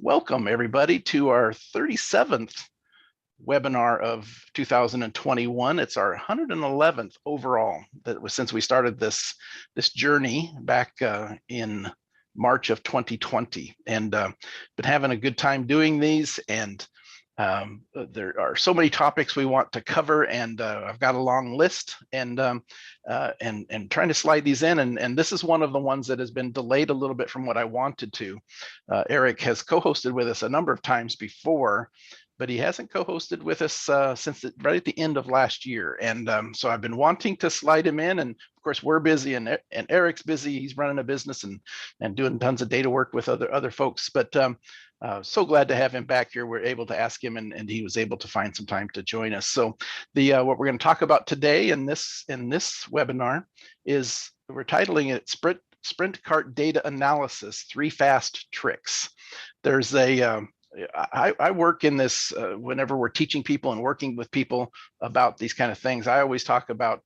Welcome everybody to our 37th webinar of 2021. It's our 111th overall that was since we started this journey back in March of 2020, and been having a good time doing these. And there are so many topics we want to cover, and I've got a long list, and trying to slide these in. And this is one of the ones that has been delayed a little bit from what I wanted to. Eric has co-hosted with us a number of times before, but he hasn't co-hosted with us since right at the end of last year. And so I've been wanting to slide him in, and of course we're busy, and Eric's busy. He's running a business and doing tons of data work with other folks. But so glad to have him back here. We're able to ask him, and he was able to find some time to join us. So what we're going to talk about today in this webinar is, we're titling it Sprint Kart Data Analysis, 3 Fast Tricks. There's I work in this whenever we're teaching people and working with people about these kind of things. I always talk about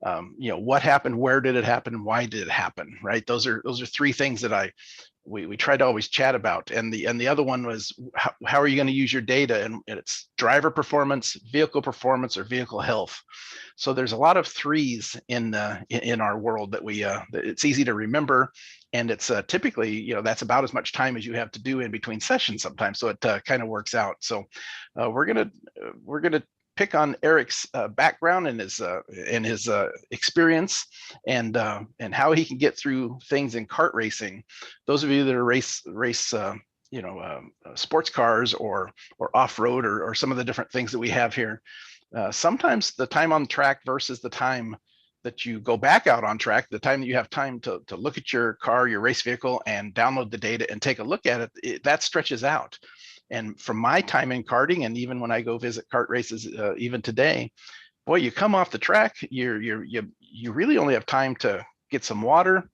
what happened, where did it happen, and why did it happen, right? Those are 3 things that we try to always chat about. And the other one was, how are you going to use your data? And it's driver performance, or vehicle health. So there's a lot of 3s in our world that it's easy to remember. And it's typically, that's about as much time as you have to do in between sessions sometimes. So it kind of works out. So we're gonna pick on Eric's background and his experience, and how he can get through things in kart racing. Those of you that are race sports cars or off-road or some of the different things that we have here, sometimes the time on track versus the time that you go back out on track, the time that you have time to look at your car, your race vehicle, and download the data and take a look at it, that stretches out. And from my time in karting, and even when I go visit kart races, even today, boy, you come off the track, you really only have time to get some water,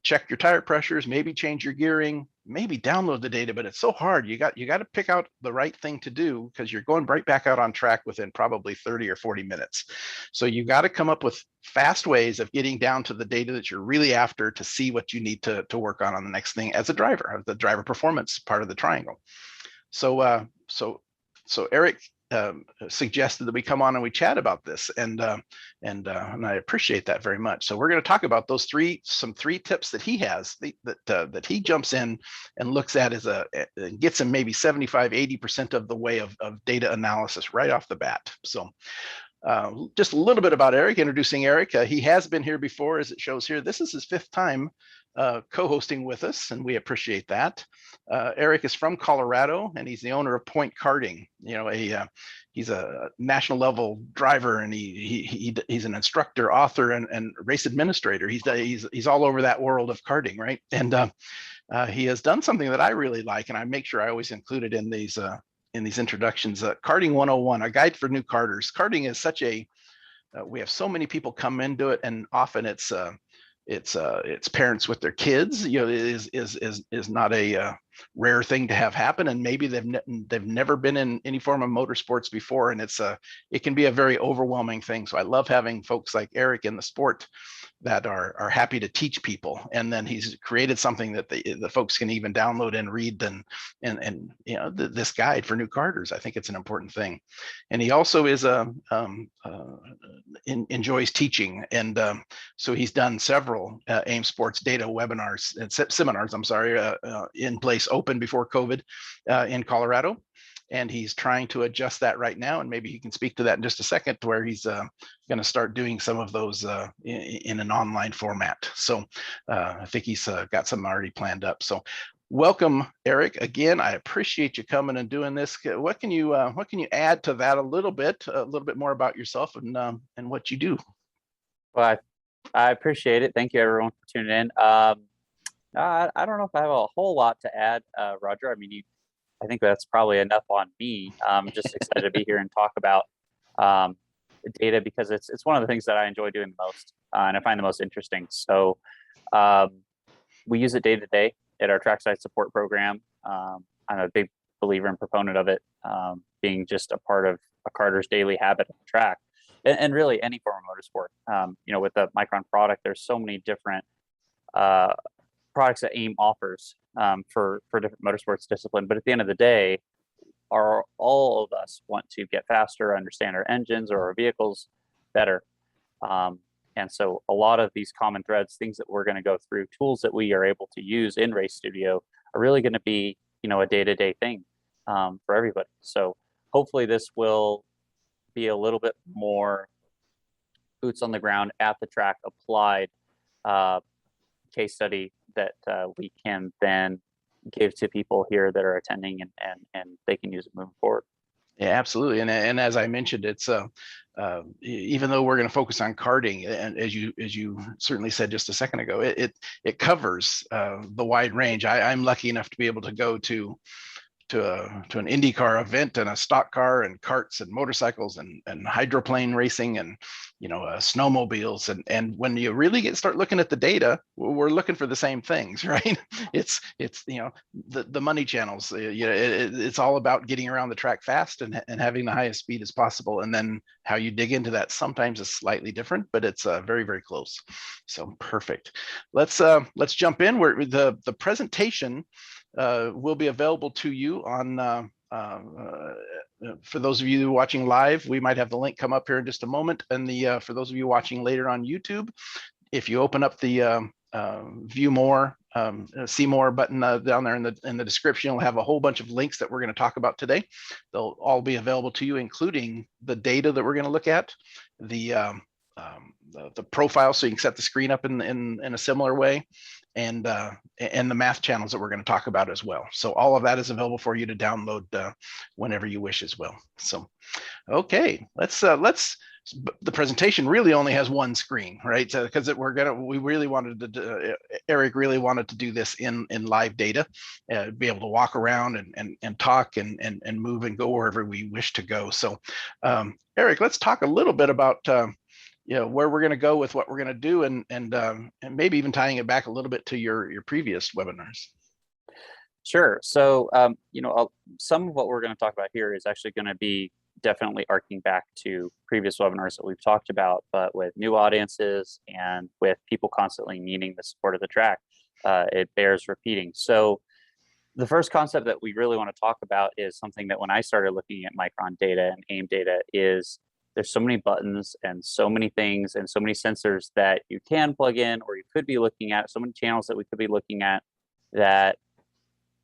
check your tire pressures, maybe change your gearing, maybe download the data. But it's so hard. You got to pick out the right thing to do, because you're going right back out on track within probably 30 or 40 minutes. So you got to come up with fast ways of getting down to the data that you're really after, to see what you need to work on the next thing as a driver, the driver performance part of the triangle. So Eric suggested that we come on and we chat about this, and I appreciate that very much. So we're going to talk about those 3 tips that he has, that he jumps in and looks at and gets him maybe 75-80% of the way of data analysis right off the bat. So just a little bit about Eric. Introducing Eric, he has been here before, as it shows here. This is his 5th time co-hosting with us, and we appreciate that. Eric is from Colorado, and he's the owner of Point Karting. He's a national level driver, and he's an instructor, author, and race administrator. He's all over that world of karting, right? And he has done something that I really like, and I make sure I always include it in these introductions. Karting 101, a guide for new karters. Karting is such we have so many people come into it, and often it's parents with their kids. Is not a rare thing to have happen, and maybe they've never been in any form of motorsports before, and it can be a very overwhelming thing. So I love having folks like Eric in the sport that are happy to teach people, and then he's created something that the folks can even download and read, and this guide for new karters. I think it's an important thing. And he also is enjoys teaching, and so he's done several AIM Sports Data webinars and seminars, in place, open before COVID, in Colorado. And he's trying to adjust that right now, and maybe he can speak to that in just a second, to where he's going to start doing some of those in an online format. So I think he's got some already planned up. So welcome, Eric. Again, I appreciate you coming and doing this. What can you add to that a little bit more about yourself and what you do? Well, I appreciate it. Thank you, everyone, for tuning in. I don't know if I have a whole lot to add, Roger. I mean, I think that's probably enough on me. I'm just excited to be here and talk about data, because it's one of the things that I enjoy doing the most, and I find the most interesting. So we use it day to day at our trackside support program. I'm a big believer and proponent of it, being just a part of a karter's daily habit on the track, and really any form of motorsport. With the Micron product, there's so many different products that AIM offers for different motorsports discipline. But at the end of the day, all of us want to get faster, understand our engines or our vehicles better. And so a lot of these common threads, things that we're going to go through, tools that we are able to use in Race Studio are really going to be, a day-to-day thing for everybody. So hopefully this will be a little bit more boots on the ground at the track applied case study that we can then give to people here that are attending and they can use it moving forward. Yeah, absolutely. And as I mentioned, it's even though we're going to focus on karting, and as you certainly said just a second ago, it covers the wide range. I'm lucky enough to be able to go to an IndyCar event and a stock car and karts and motorcycles and hydroplane racing and snowmobiles, and when you really start looking at the data, we're looking for the same things, right? It's the money channels. It's all about getting around the track fast and having the highest speed as possible, and then how you dig into that sometimes is slightly different, but it's very, very close. So perfect. Let's jump in. Where the presentation will be available to you on for those of you watching live. We might have the link come up here in just a moment, and for those of you watching later on YouTube, if you open up the view more, see more button down there in the description, you'll have a whole bunch of links that we're going to talk about today. They'll all be available to you, including the data that we're going to look at, the profile, so you can set the screen up in a similar way, and the math channels that we're going to talk about as well. So all of that is available for you to download whenever you wish as well. So, okay, let's the presentation really only has one screen, right? Because we really wanted to, Eric really wanted to do this in live data, be able to walk around and talk and move and go wherever we wish to go. So, Eric, let's talk a little bit about where we're going to go with what we're going to do, and maybe even tying it back a little bit to your previous webinars. Sure. So, some of what we're going to talk about here is actually going to be definitely arcing back to previous webinars that we've talked about, but with new audiences and with people constantly needing the support of the track, it bears repeating. So the first concept that we really want to talk about is something that when I started looking at Micron data and AIM data is there's so many buttons and so many things and so many sensors that you can plug in or you could be looking at, so many channels that we could be looking at, that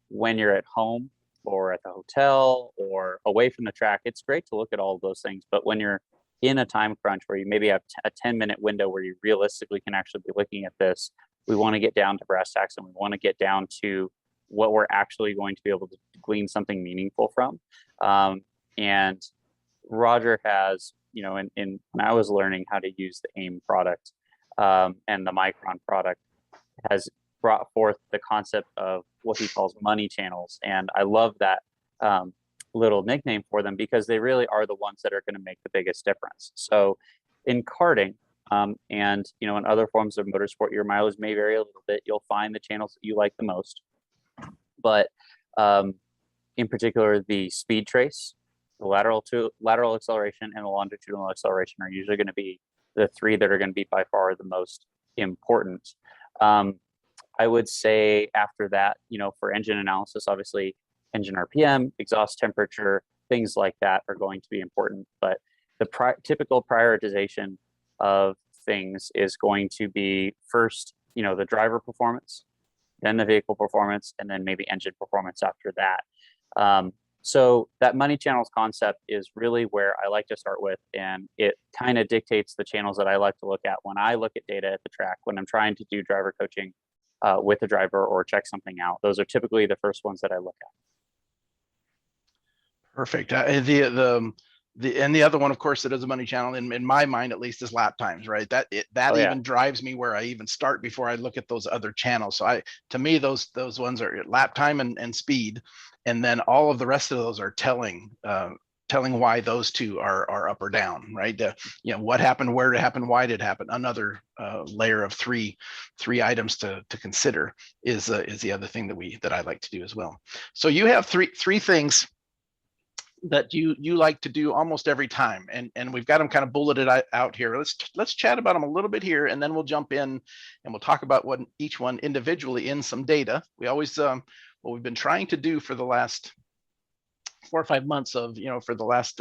when you're at home or at the hotel or away from the track, it's great to look at all of those things. But when you're in a time crunch where you maybe have a 10-minute window where you realistically can actually be looking at this, we want to get down to brass tacks, and we want to get down to what we're actually going to be able to glean something meaningful from. And Roger has, when I was learning how to use the AIM product and the Micron product, has brought forth the concept of what he calls money channels. And I love that little nickname for them because they really are the ones that are going to make the biggest difference. So in karting and in other forms of motorsport, your mileage may vary a little bit. You'll find the channels that you like the most. But in particular, the speed trace, the lateral acceleration, and the longitudinal acceleration are usually going to be the three that are going to be by far the most important. I would say after that, for engine analysis, obviously engine RPM, exhaust temperature, things like that are going to be important. But the typical prioritization of things is going to be first, the driver performance, then the vehicle performance, and then maybe engine performance after that. So that money channels concept is really where I like to start with, and it kind of dictates the channels that I like to look at when I look at data at the track, when I'm trying to do driver coaching with a driver or check something out. Those are typically the first ones that I look at. Perfect. The other one, of course, that is a money channel in my mind, at least, is lap times, right? That even drives me where I even start before I look at those other channels. So to me, those ones are lap time and speed, and then all of the rest of those are telling why those two are up or down, right? What happened, where it happened, why did it happen. Another layer of three items to consider is the other thing that I like to do as well. So you have three things that you like to do almost every time, and we've got them kind of bulleted out here. Let's chat about them a little bit here, and then we'll jump in and we'll talk about what each one individually in some data. We always what we've been trying to do for the last 4 or 5 months of, for the last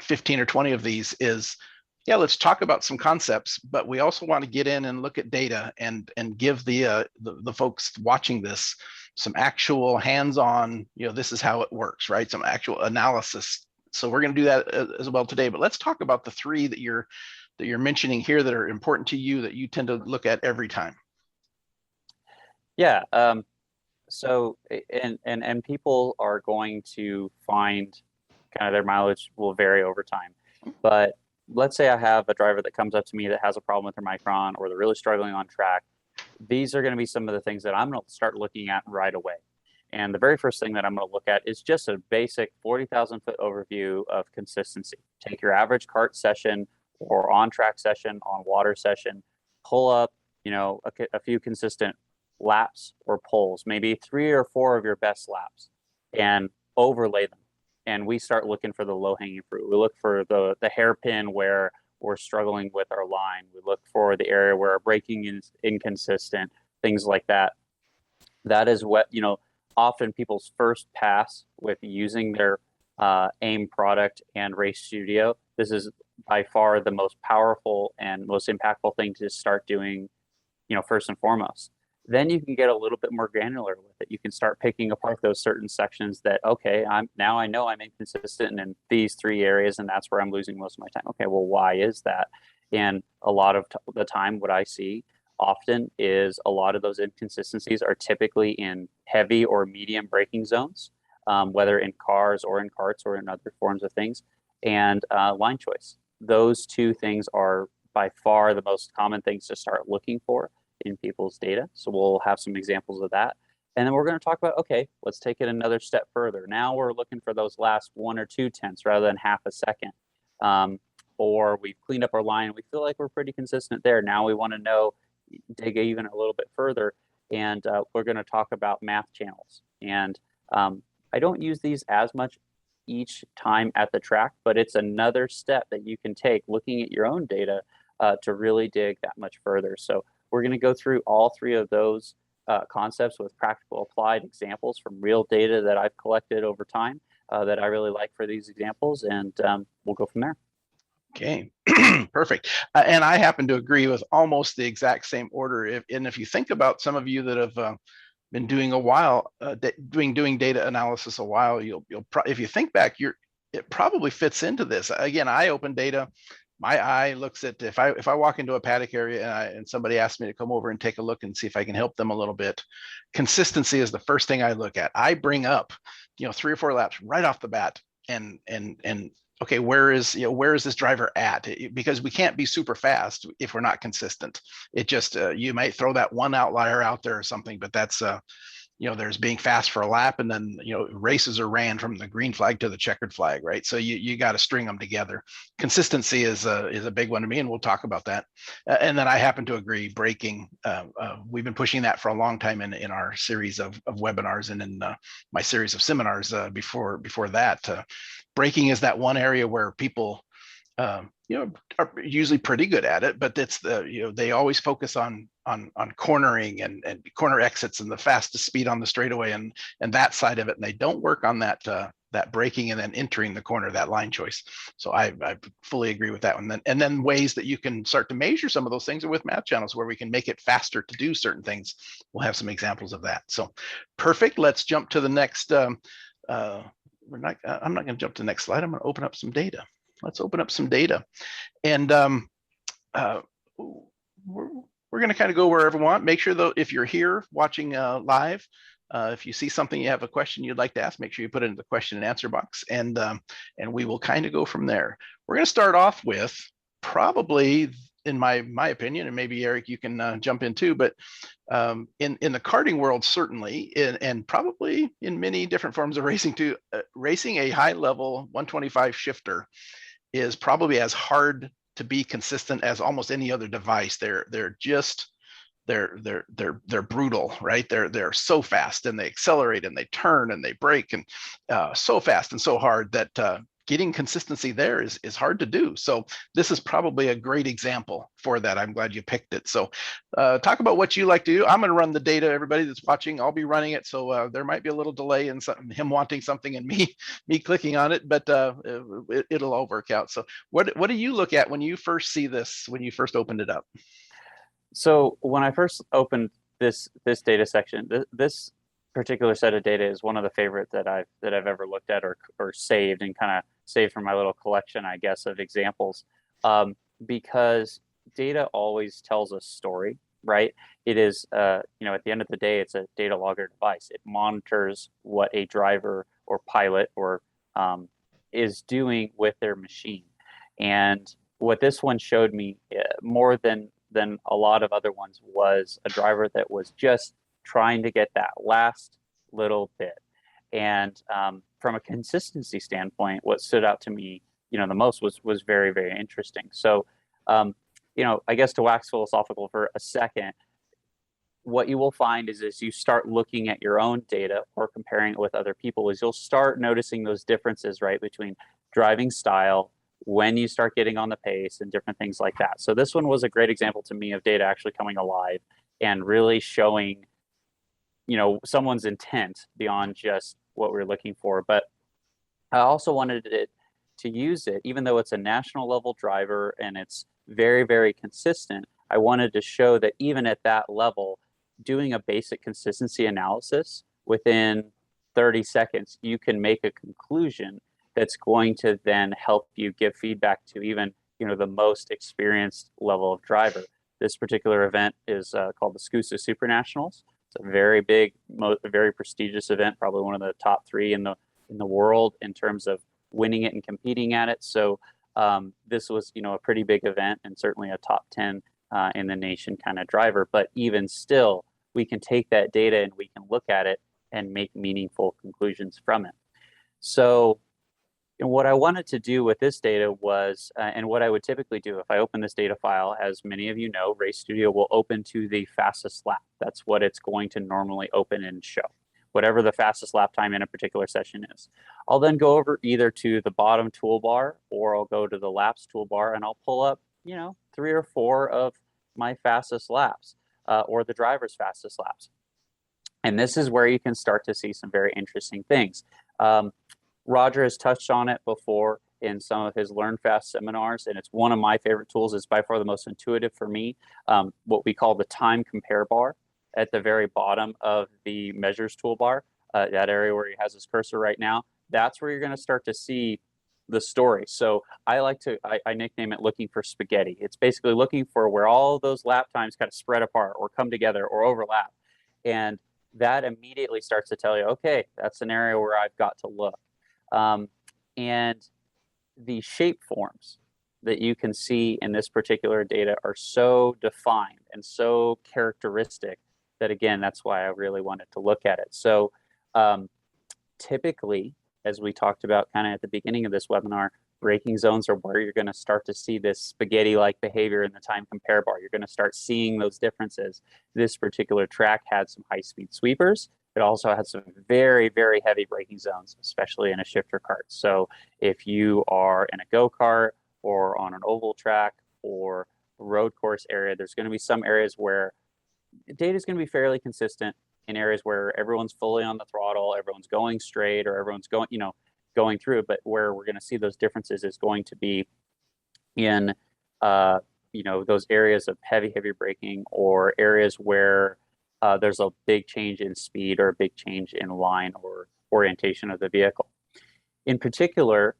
15 or 20 of these is, yeah, let's talk about some concepts, but we also want to get in and look at data and give the folks watching this some actual hands-on, this is how it works, right? Some actual analysis. So we're going to do that as well today, but let's talk about the three that you're mentioning here that are important to you, that you tend to look at every time. Yeah. So, and people are going to find kind of their mileage will vary over time. But let's say I have a driver that comes up to me that has a problem with their micron, or they're really struggling on track. These are going to be some of the things that I'm going to start looking at right away. And the very first thing that I'm going to look at is just a basic 40,000 foot overview of consistency. Take your average kart session or on track session, on water session, pull up, a few consistent laps or poles, maybe 3 or 4 of your best laps, and overlay them. And we start looking for the low hanging fruit. We look for the hairpin where we're struggling with our line. We look for the area where our braking is inconsistent, things like that. That is what, often people's first pass with using their AIM product and Race Studio. This is by far the most powerful and most impactful thing to start doing, first and foremost. Then you can get a little bit more granular with it. You can start picking apart those certain sections that, okay, I know I'm inconsistent in these 3 areas, and that's where I'm losing most of my time. Okay, well, why is that? And a lot of the time, what I see often is a lot of those inconsistencies are typically in heavy or medium braking zones, whether in cars or in karts or in other forms of things, and line choice. Those 2 things are by far the most common things to start looking for in people's data. So we'll have some examples of that. And then we're going to talk about, okay, let's take it another step further. Now we're looking for those last 1 or 2 tenths rather than half a second. Or we've cleaned up our line and we feel like we're pretty consistent there. Now we want to dig even a little bit further. And we're going to talk about math channels. And I don't use these as much each time at the track, but it's another step that you can take looking at your own data to really dig that much further. So we're going to go through all 3 of those concepts with practical applied examples from real data that I've collected over time that I really like for these examples, and we'll go from there. Okay, perfect. And I happen to agree with almost the exact same order. If you think about some of you that have been doing a while, doing data analysis a while, if you think back, it probably fits into this. Again, I open data. My eye looks at, if I walk into a paddock area and somebody asks me to come over and take a look and see if I can help them a little bit, consistency is the first thing I look at. I bring up, 3 or 4 laps right off the bat, and okay, where is this driver at? Because we can't be super fast if we're not consistent. It just you might throw that one outlier out there or something, but that's there's being fast for a lap, and then races are ran from the green flag to the checkered flag, right? So you got to string them together. Consistency is a big one to me, and we'll talk about that. And then I happen to agree, braking. We've been pushing that for a long time in our series of webinars, and in my series of seminars before that. Braking is that one area where people are usually pretty good at it, but it's they always focus on cornering and corner exits and the fastest speed on the straightaway and that side of it, and they don't work on that braking and then entering the corner, that line choice. So I fully agree with that one. And then ways that you can start to measure some of those things are with math channels, where we can make it faster to do certain things. We'll have some examples of that. So perfect. Let's jump to the next. I'm not going to jump to the next slide. I'm going to open up some data. Let's open up some data, and we're going to kind of go wherever we want. Make sure, though, if you're here watching live, if you see something, you have a question you'd like to ask, make sure you put it in the question and answer box, and we will kind of go from there. We're going to start off with probably, in my opinion, and maybe Eric, you can jump in too, but in the karting world, certainly, and probably in many different forms of racing too, racing a high level 125 shifter is probably as hard to be consistent as almost any other device. They're just they're brutal, right? They're so fast, and they accelerate and they turn and they brake, and so fast and so hard that getting consistency there is hard to do. So this is probably a great example for that. I'm glad you picked it. So talk about what you like to do. I'm going to run the data. Everybody that's watching, I'll be running it. So there might be a little delay in him wanting something and me clicking on it, but it'll all work out. So what do you look at when you first see this, when you first opened it up? So when I first opened this data section, this particular set of data is one of the favorite that I've ever looked at or saved, and kind of saved from my little collection, I guess, of examples. Because data always tells a story, right? It is, you know, at the end of the day, it's a data logger device. It monitors what a driver or pilot or is doing with their machine. And what this one showed me, more than a lot of other ones, was a driver that was just trying to get that last little bit. And from a consistency standpoint, what stood out to me, you know, the most was very, very interesting. So, you know, I guess to wax philosophical for a second, what you will find is as you start looking at your own data or comparing it with other people, is you'll start noticing those differences, right, between driving style, when you start getting on the pace, and different things like that. So this one was a great example to me of data actually coming alive and really showing, you know, someone's intent beyond just what we're looking for. But I also wanted it to use it, even though it's a national level driver and it's very, very consistent. I wanted to show that even at that level, doing a basic consistency analysis within 30 seconds, you can make a conclusion that's going to then help you give feedback to even, you know, the most experienced level of driver. This particular event is called the SCUSA Super Nationals. It's a very big, very prestigious event, probably one of the top three in the world in terms of winning it and competing at it. So this was, you know, a pretty big event, and certainly a top 10 in the nation kind of driver. But even still, we can take that data and we can look at it and make meaningful conclusions from it. So, and what I wanted to do with this data was, and what I would typically do if I open this data file, as many of you know, Race Studio will open to the fastest lap. That's what it's going to normally open and show, whatever the fastest lap time in a particular session is. I'll then go over either to the bottom toolbar, or I'll go to the laps toolbar, and I'll pull up, you know, 3 or 4 of my fastest laps, or the driver's fastest laps. And this is where you can start to see some very interesting things. Roger has touched on it before in some of his Learn Fast seminars, and it's one of my favorite tools. It's by far the most intuitive for me. What we call the time compare bar at the very bottom of the measures toolbar, that area where he has his cursor right now, that's where you're going to start to see the story. So I nickname it looking for spaghetti. It's basically looking for where all those lap times kind of spread apart or come together or overlap. And that immediately starts to tell you, okay, that's an area where I've got to look. And the shape forms that you can see in this particular data are so defined and so characteristic that, again, that's why I really wanted to look at it. So typically, as we talked about kind of at the beginning of this webinar, braking zones are where you're going to start to see this spaghetti-like behavior in the time compare bar. You're going to start seeing those differences. This particular track had some high-speed sweepers. It also had some very, very heavy braking zones, especially in a shifter kart. So if you are in a go-kart or on an oval track or a road course area, there's going to be some areas where data is going to be fairly consistent, in areas where everyone's fully on the throttle, everyone's going straight, or everyone's going, you know, going through. But where we're going to see those differences is going to be in, you know, those areas of heavy braking, or areas where there's a big change in speed or a big change in line or orientation of the vehicle. In particular,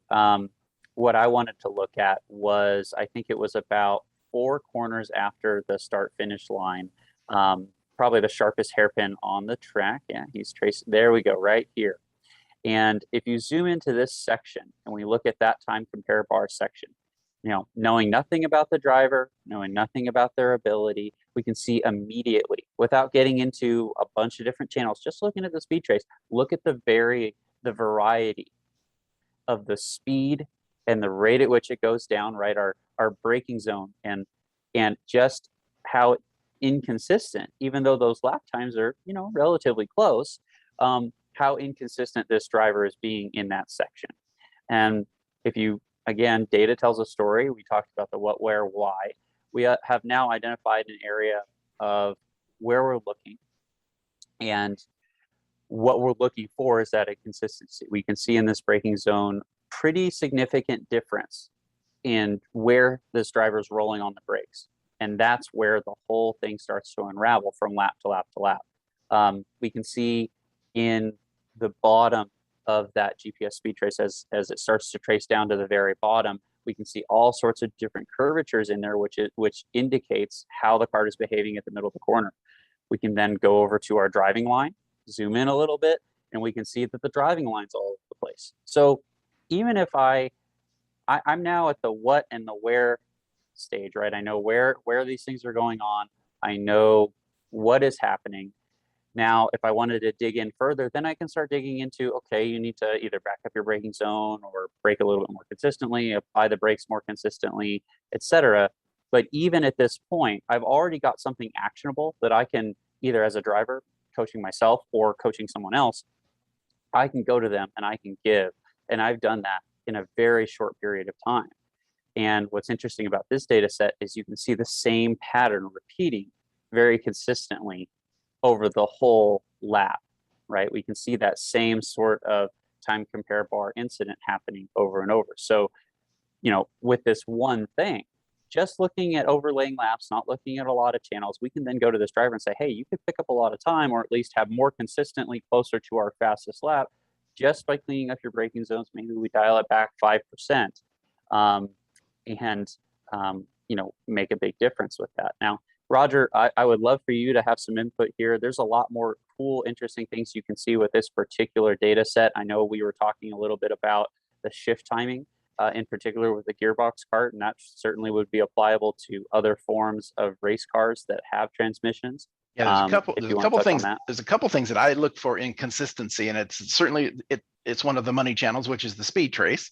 what I wanted to look at was, I think it was about 4 corners after the start finish line, probably the sharpest hairpin on the track. Yeah, he's tracing, there we go, right here. And if you zoom into this section and we look at that time compare bar section, you know, knowing nothing about the driver, knowing nothing about their ability, we can see immediately, without getting into a bunch of different channels, just looking at the speed trace, look at the variety of the speed and the rate at which it goes down, right? Our braking zone, and just how inconsistent, even though those lap times are, relatively close, how inconsistent this driver is being in that section. And if you, again, data tells a story. We talked about the what, where, why. We have now identified an area of where we're looking. And what we're looking for is that inconsistency. We can see in this braking zone pretty significant difference in where this driver's rolling on the brakes. And that's where the whole thing starts to unravel from lap to lap to lap. We can see in the bottom of that GPS speed trace, as it starts to trace down to the very bottom, we can see all sorts of different curvatures in there, which indicates how the cart is behaving at the middle of the corner. We can then go over to our driving line, zoom in a little bit, and we can see that the driving line's all over the place. So even if I'm now at the what and the where stage, right? I know where these things are going on. I know what is happening. Now, if I wanted to dig in further, then I can start digging into, okay, you need to either back up your braking zone or brake a little bit more consistently, apply the brakes more consistently, etc. But even at this point, I've already got something actionable that I can either as a driver, coaching myself or coaching someone else, I can go to them and I can give. And I've done that in a very short period of time. And what's interesting about this data set is you can see the same pattern repeating very consistently over the whole lap, right? We can see that same sort of time compare bar incident happening over and over. So, with this one thing, just looking at overlaying laps, not looking at a lot of channels, we can then go to this driver and say, hey, you could pick up a lot of time or at least have more consistently closer to our fastest lap just by cleaning up your braking zones. Maybe we dial it back 5%. Make a big difference with that. Now, Roger, I would love for you to have some input here. There's a lot more cool, interesting things you can see with this particular data set. I know we were talking a little bit about the shift timing, in particular with the gearbox cart, and that certainly would be applicable to other forms of race cars that have transmissions. Yeah, there's a couple things. There's a couple things that I look for in consistency, and it's certainly it's one of the money channels, which is the speed trace.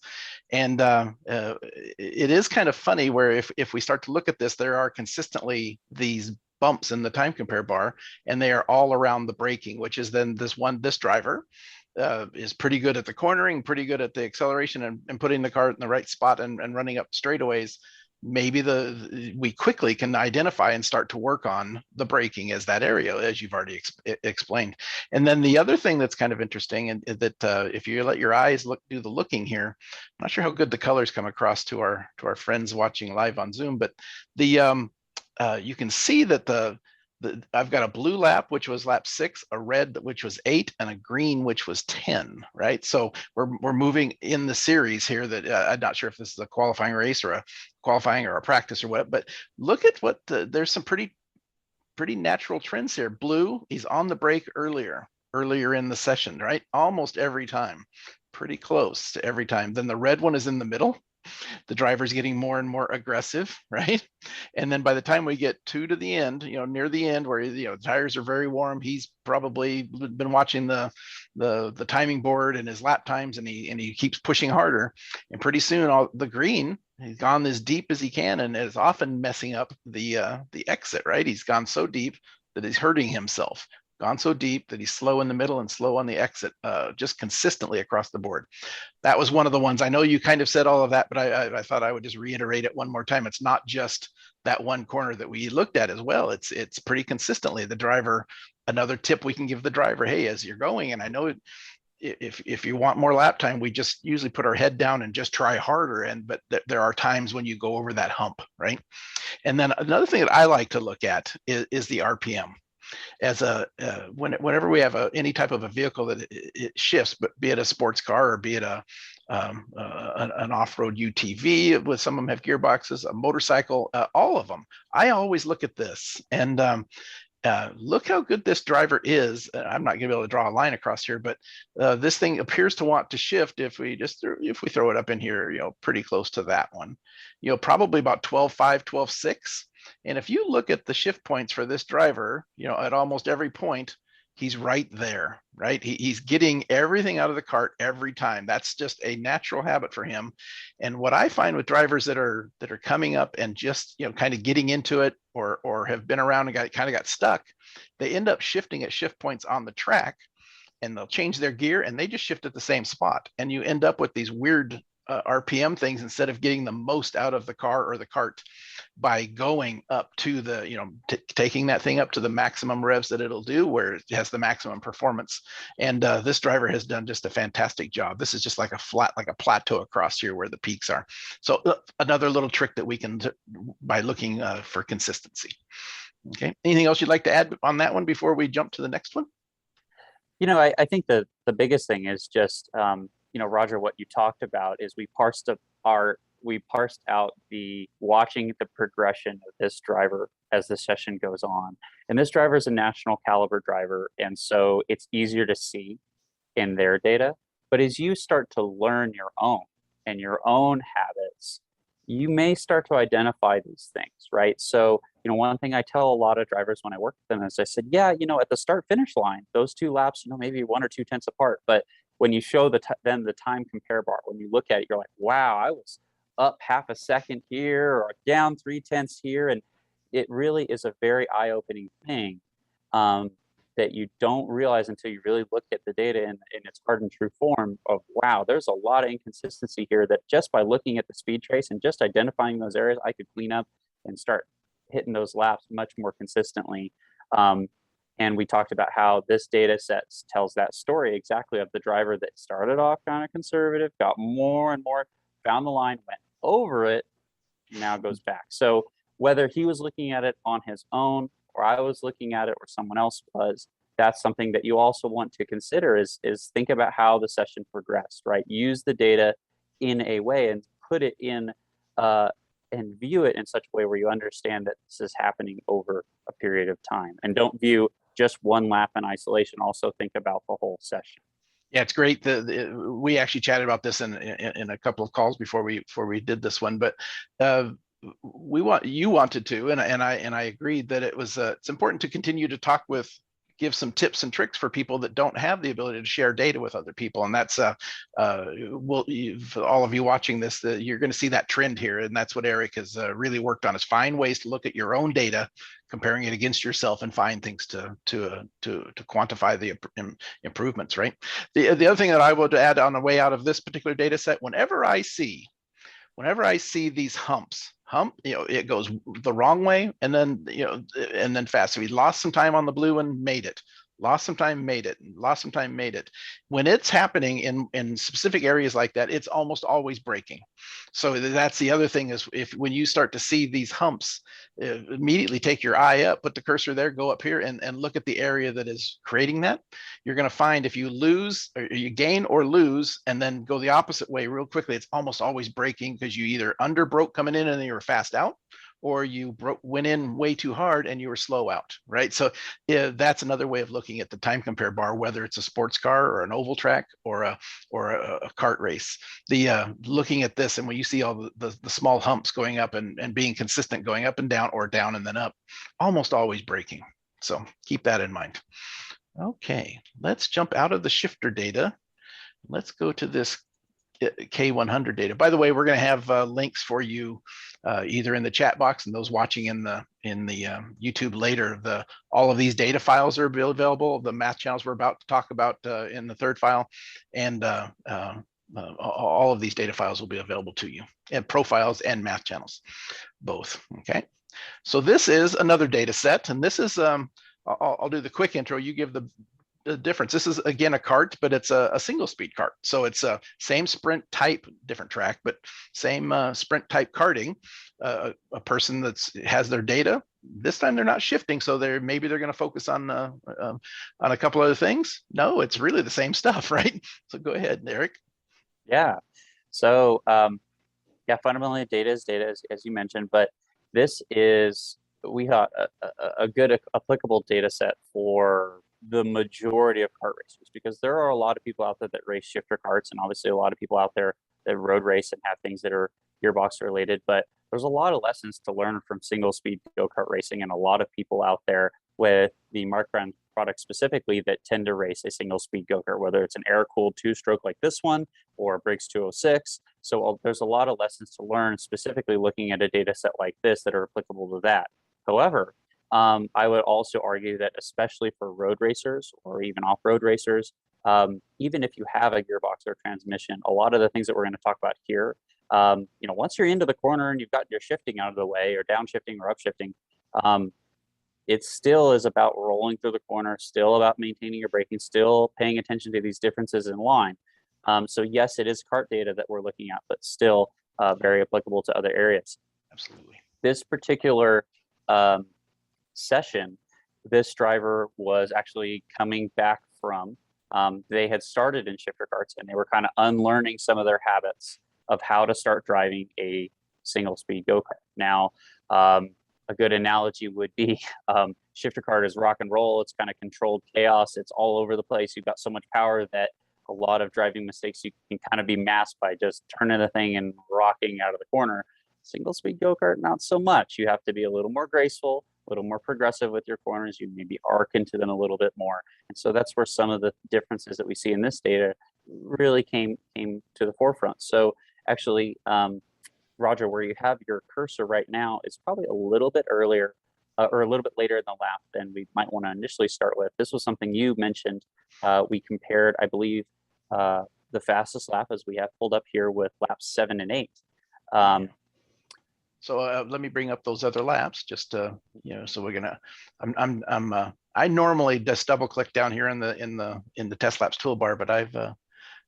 And it is kind of funny where if we start to look at this, there are consistently these bumps in the time compare bar, and they are all around the braking, which is then this driver is pretty good at the cornering, pretty good at the acceleration and putting the cart in the right spot and running up straightaways. Maybe we quickly can identify and start to work on the braking as that area, as you've already explained. And then the other thing that's kind of interesting, and that if you let your eyes do the looking here, I'm not sure how good the colors come across to our friends watching live on Zoom, but the you can see that I've got a blue lap, which was lap 6, a red, which was 8, and a green, which was 10, right? So we're moving in the series here that I'm not sure if this is a qualifying race or a qualifying or a practice or what, but look at what there's some pretty natural trends here. Blue, he's on the brake earlier in the session, right? Almost every time, pretty close to every time. Then the red one is in the middle. The driver's getting more and more aggressive, right? And then by the time we get to the end, near the end where the tires are very warm, he's probably been watching the timing board and his lap times, and he keeps pushing harder. And pretty soon, the green, he's gone as deep as he can and is often messing up the exit, right? He's gone so deep that he's hurting himself. Gone so deep that he's slow in the middle and slow on the exit, just consistently across the board. That was one of the ones. I know you kind of said all of that, but I thought I would just reiterate it one more time. It's not just that one corner that we looked at as well. It's pretty consistently the driver. Another tip we can give the driver, hey, as you're going, and I know if you want more lap time, we just usually put our head down and just try harder. But there are times when you go over that hump, right? And then another thing that I like to look at is the RPM. As whenever we have any type of a vehicle that it shifts, but be it a sports car or be it an off-road UTV, with some of them have gearboxes, a motorcycle, all of them. I always look at this and look how good this driver is. I'm not going to be able to draw a line across here, but this thing appears to want to shift if we throw it up in here, pretty close to that one, probably about 12.5, 12.6. And if you look at the shift points for this driver, at almost every point, he's right there, right? He's getting everything out of the cart every time. That's just a natural habit for him. And what I find with drivers that are coming up and just, you know, kind of getting into it, or have been around and got stuck, they end up shifting at shift points on the track, and they'll change their gear and they just shift at the same spot. And you end up with these weird RPM things instead of getting the most out of the car or the cart by going up to the, you know, taking that thing up to the maximum revs that it'll do, where it has the maximum performance. And this driver has done just a fantastic job. This is just like a flat, like a plateau across here where the peaks are. So another little trick that we can, by looking for consistency. Okay. Anything else you'd like to add on that one before we jump to the next one? You know, I think the biggest thing is just, you know, Roger, what you talked about is we parsed out the watching the progression of this driver as the session goes on. And this driver is a national caliber driver, and so it's easier to see in their data. But as you start to learn your own and your own habits, you may start to identify these things, right? So, you know, one thing I tell a lot of drivers when I work with them is I said, yeah, you know, at the start finish line, those two laps, you know, maybe 1 or 2 tenths apart. But when you show then the time compare bar, when you look at it, you're like, wow, I was up half a second here or down 3 tenths here. And it really is a very eye-opening thing. That you don't realize until you really look at the data in its hard and true form of, wow, there's a lot of inconsistency here that just by looking at the speed trace and just identifying those areas, I could clean up and start hitting those laps much more consistently. And we talked about how this data set tells that story exactly of the driver that started off kind of conservative, got more and more, found the line, went over it, now goes back. So whether he was looking at it on his own, or I was looking at it, or someone else was, that's something that you also want to consider is think about how the session progressed, right? Use the data in a way and put it in and view it in such a way where you understand that this is happening over a period of time, and don't view just one lap in isolation. Also think about the whole session. Yeah, it's great. We actually chatted about this in a couple of calls before we did this one, but you wanted to, and I agreed that it was it's important to continue to give some tips and tricks for people that don't have the ability to share data with other people. And that's for all of you watching this, you're going to see that trend here, and that's what Eric has really worked on, is find ways to look at your own data, comparing it against yourself, and find things to quantify the improvements. Right. The other thing that I would add on the way out of this particular data set, whenever I see these humps, you know, it goes the wrong way and then, you know, and then fast. So we lost some time on the blue one, made it, lost some time, made it, lost some time, made it. When it's happening in specific areas like that, it's almost always breaking. So that's the other thing, is when you start to see these humps, immediately take your eye up, put the cursor there, go up here and look at the area that is creating that. You're going to find if you lose, or you gain or lose, and then go the opposite way real quickly, it's almost always breaking, because you either under broke coming in and then you were fast out, or you went in way too hard and you were slow out, right? So that's another way of looking at the time compare bar, whether it's a sports car or an oval track or a kart race. Looking at this, and when you see all the small humps going up and being consistent, going up and down, or down and then up, almost always breaking. So keep that in mind. Okay, let's jump out of the shifter data. Let's go to this K100 data. By the way, we're going to have links for you either in the chat box, and those watching in the YouTube later. All of these data files are available. The math channels we're about to talk about in the third file, and all of these data files will be available to you, and profiles and math channels, both. Okay, so this is another data set, and this is I'll do the quick intro. You give the difference. This is again a kart, but it's a single speed kart. So it's a same sprint type, different track, but same sprint type karting. A person that has their data. This time they're not shifting, so maybe they're going to focus on a couple other things. No, it's really the same stuff, right? So go ahead, Eric. Yeah. So yeah, fundamentally data is data, as you mentioned, but this is, we have a good applicable data set for the majority of kart racers, because there are a lot of people out there that race shifter karts, and obviously a lot of people out there that road race and have things that are gearbox related. But there's a lot of lessons to learn from single speed go-kart racing, and a lot of people out there with the mark brand products specifically that tend to race a single speed go-kart, whether it's an air-cooled two-stroke like this one or Briggs 206. So there's a lot of lessons to learn, specifically looking at a data set like this that are applicable to that. However, I would also argue that especially for road racers or even off-road racers, even if you have a gearbox or transmission, a lot of the things that we're going to talk about here, once you're into the corner and you've got your shifting out of the way or downshifting or upshifting, it still is about rolling through the corner, still about maintaining your braking, still paying attention to these differences in line. So yes, it is kart data that we're looking at, but still very applicable to other areas. Absolutely. This particular session, this driver was actually coming back from, they had started in shifter karts and they were kind of unlearning some of their habits of how to start driving a single speed go-kart. Now, a good analogy would be shifter kart is rock and roll. It's kind of controlled chaos. It's all over the place. You've got so much power that a lot of driving mistakes you can kind of be masked by just turning the thing and rocking out of the corner. Single speed go-kart, not so much. You have to be a little more graceful, a little more progressive with your corners. You maybe arc into them a little bit more. And so that's where some of the differences that we see in this data really came to the forefront. So actually, Roger, where you have your cursor right now, it's probably a little bit earlier or a little bit later in the lap than we might want to initially start with. This was something you mentioned. We compared, I believe, the fastest lap as we have pulled up here with laps 7 and 8. So let me bring up those other laps just so we're gonna, I normally just double click down here in the test laps toolbar, but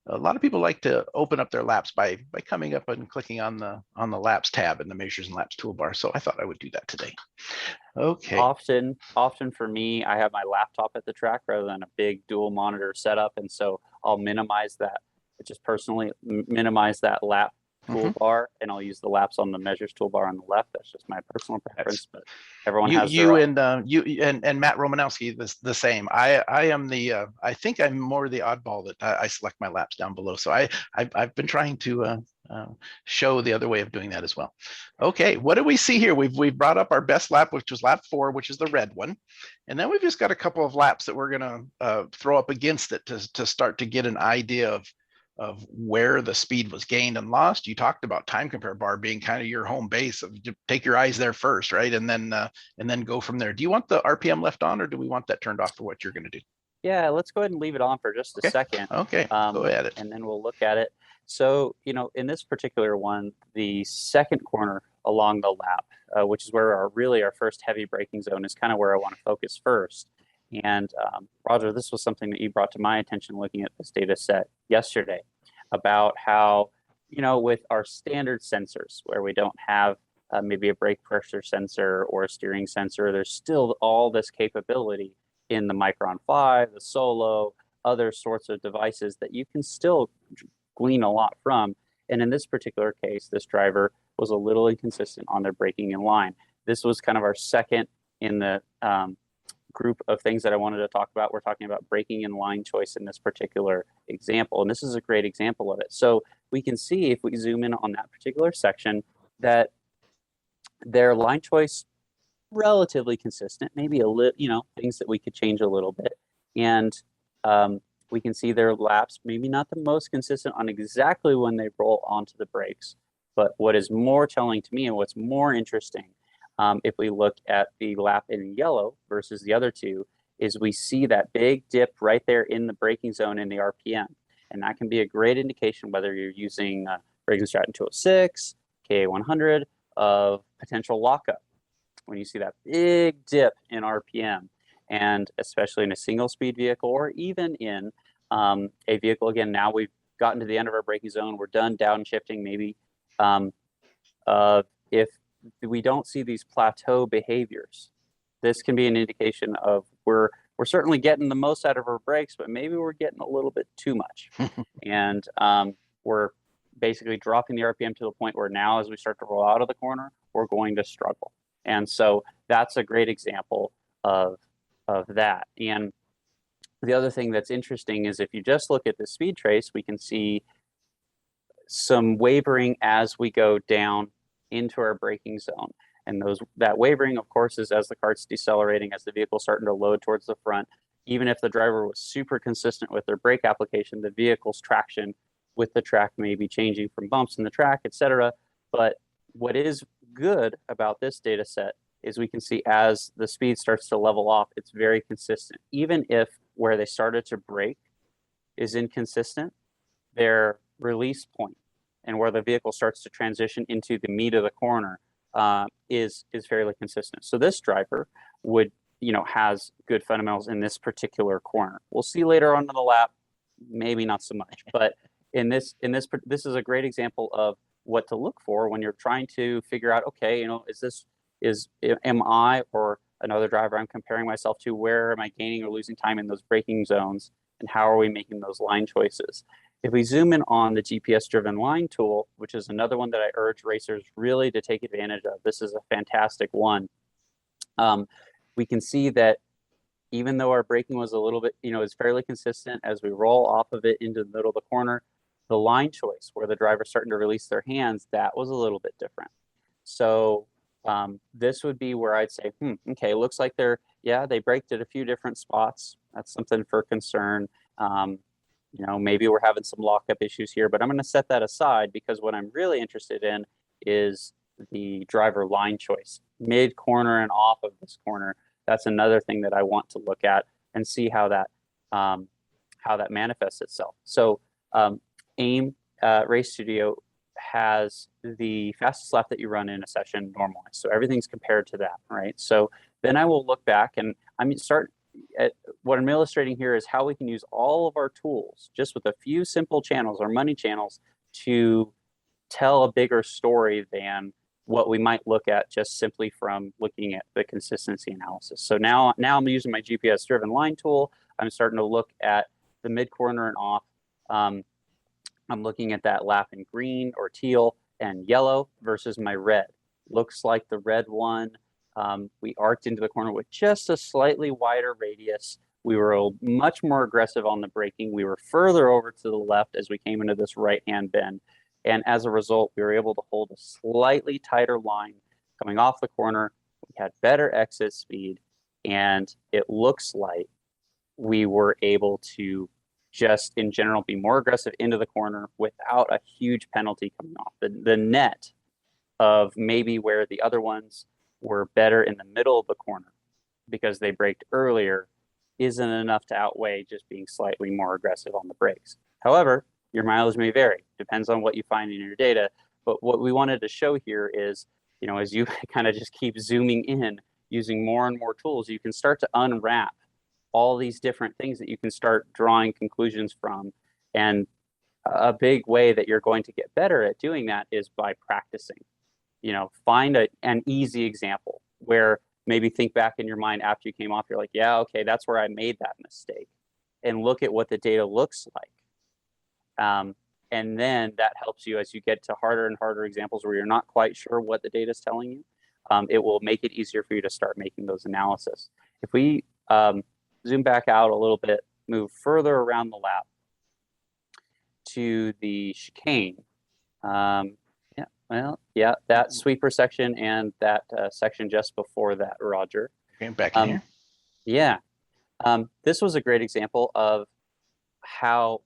a lot of people like to open up their laps by coming up and clicking on the laps tab in the measures and laps toolbar. So I thought I would do that today. Okay. Often for me, I have my laptop at the track rather than a big dual monitor setup. And so I'll minimize that, just personally minimize that lap toolbar, and I'll use the laps on the measures toolbar on the left. That's just my personal preference, but everyone has their own. And Matt Romanowski the same. I am I think I'm more the oddball that I select my laps down below. So I've been trying to show the other way of doing that as well. Okay, what do we see here? We've brought up our best lap, which was lap 4, which is the red one, and then we've just got a couple of laps that we're going to throw up against it to start to get an idea of where the speed was gained and lost. You talked about time compare bar being kind of your home base of take your eyes there first, right? And then go from there. Do you want the RPM left on, or do we want that turned off for what you're going to do? Yeah, let's go ahead and leave it on for just a second. Okay, go at it. And then we'll look at it. So, in this particular one, the second corner along the lap, which is where our first heavy braking zone is kind of where I want to focus first. And Roger, this was something that you brought to my attention looking at this data set yesterday about how, with our standard sensors where we don't have maybe a brake pressure sensor or a steering sensor, there's still all this capability in the Micron 5, the Solo, other sorts of devices that you can still glean a lot from. And in this particular case, this driver was a little inconsistent on their braking in line. This was kind of our second in the group of things that I wanted to talk about. We're talking about braking in line choice in this particular example, and this is a great example of it. So we can see if we zoom in on that particular section that their line choice relatively consistent, maybe a little, things that we could change a little bit, and we can see their laps maybe not the most consistent on exactly when they roll onto the brakes. But what is more telling to me and what's more interesting, if we look at the lap in yellow versus the other two, is we see that big dip right there in the braking zone in the RPM. And that can be a great indication whether you're using braking strat 206, K100 of potential lockup. When you see that big dip in RPM, and especially in a single speed vehicle or even in a vehicle, again, now we've gotten to the end of our braking zone, we're done downshifting maybe. If we don't see these plateau behaviors, this can be an indication of we're certainly getting the most out of our brakes, but maybe we're getting a little bit too much. And we're basically dropping the RPM to the point where now as we start to roll out of the corner, we're going to struggle. And so that's a great example of that. And the other thing that's interesting is if you just look at the speed trace, we can see some wavering as we go down into our braking zone. And that wavering, of course, is as the kart's decelerating, as the vehicle's starting to load towards the front. Even if the driver was super consistent with their brake application, the vehicle's traction with the track may be changing from bumps in the track, etc. But what is good about this data set is we can see as the speed starts to level off, it's very consistent. Even if where they started to brake is inconsistent, their release point and where the vehicle starts to transition into the meat of the corner is fairly consistent. So this driver would, has good fundamentals in this particular corner. We'll see later on in the lap, maybe not so much, but this is a great example of what to look for when you're trying to figure out, okay, am I or another driver I'm comparing myself to, where am I gaining or losing time in those braking zones, and how are we making those line choices? If we zoom in on the GPS-driven line tool, which is another one that I urge racers really to take advantage of, this is a fantastic one. We can see that even though our braking was a little bit, is fairly consistent, as we roll off of it into the middle of the corner, the line choice where the driver's starting to release their hands, that was a little bit different. So this would be where I'd say, okay, looks like they braked at a few different spots. That's something for concern. Maybe we're having some lockup issues here, but I'm going to set that aside, because what I'm really interested in is the driver line choice, mid corner and off of this corner. That's another thing that I want to look at and see how that manifests itself. So AIM Race Studio has the fastest lap that you run in a session normalized. So everything's compared to that, right? So then I will look back, and what I'm illustrating here is how we can use all of our tools just with a few simple channels or money channels to tell a bigger story than what we might look at just simply from looking at the consistency analysis. So now I'm using my GPS driven line tool. I'm starting to look at the mid corner and off. I'm looking at that lap in green or teal and yellow versus my red. Looks like the red one, we arced into the corner with just a slightly wider radius. We were much more aggressive on the braking. We were further over to the left as we came into this right-hand bend. And as a result, we were able to hold a slightly tighter line coming off the corner. We had better exit speed, and it looks like we were able to just in general be more aggressive into the corner without a huge penalty coming off. The net of maybe where the other ones were better in the middle of the corner because they braked earlier isn't enough to outweigh just being slightly more aggressive on the brakes. However, your mileage may vary, depends on what you find in your data. But what we wanted to show here is, as you kind of just keep zooming in, using more and more tools, you can start to unwrap all these different things that you can start drawing conclusions from. And a big way that you're going to get better at doing that is by practicing. Find an easy example where maybe think back in your mind after you came off, you're like, yeah, okay, that's where I made that mistake. And look at what the data looks like. And then that helps you as you get to harder and harder examples where you're not quite sure what the data is telling you. It will make it easier for you to start making those analysis. If we zoom back out a little bit, move further around the lap to the chicane. That sweeper section and that section just before that, Roger. Okay, back in here. Yeah. This was a great example of how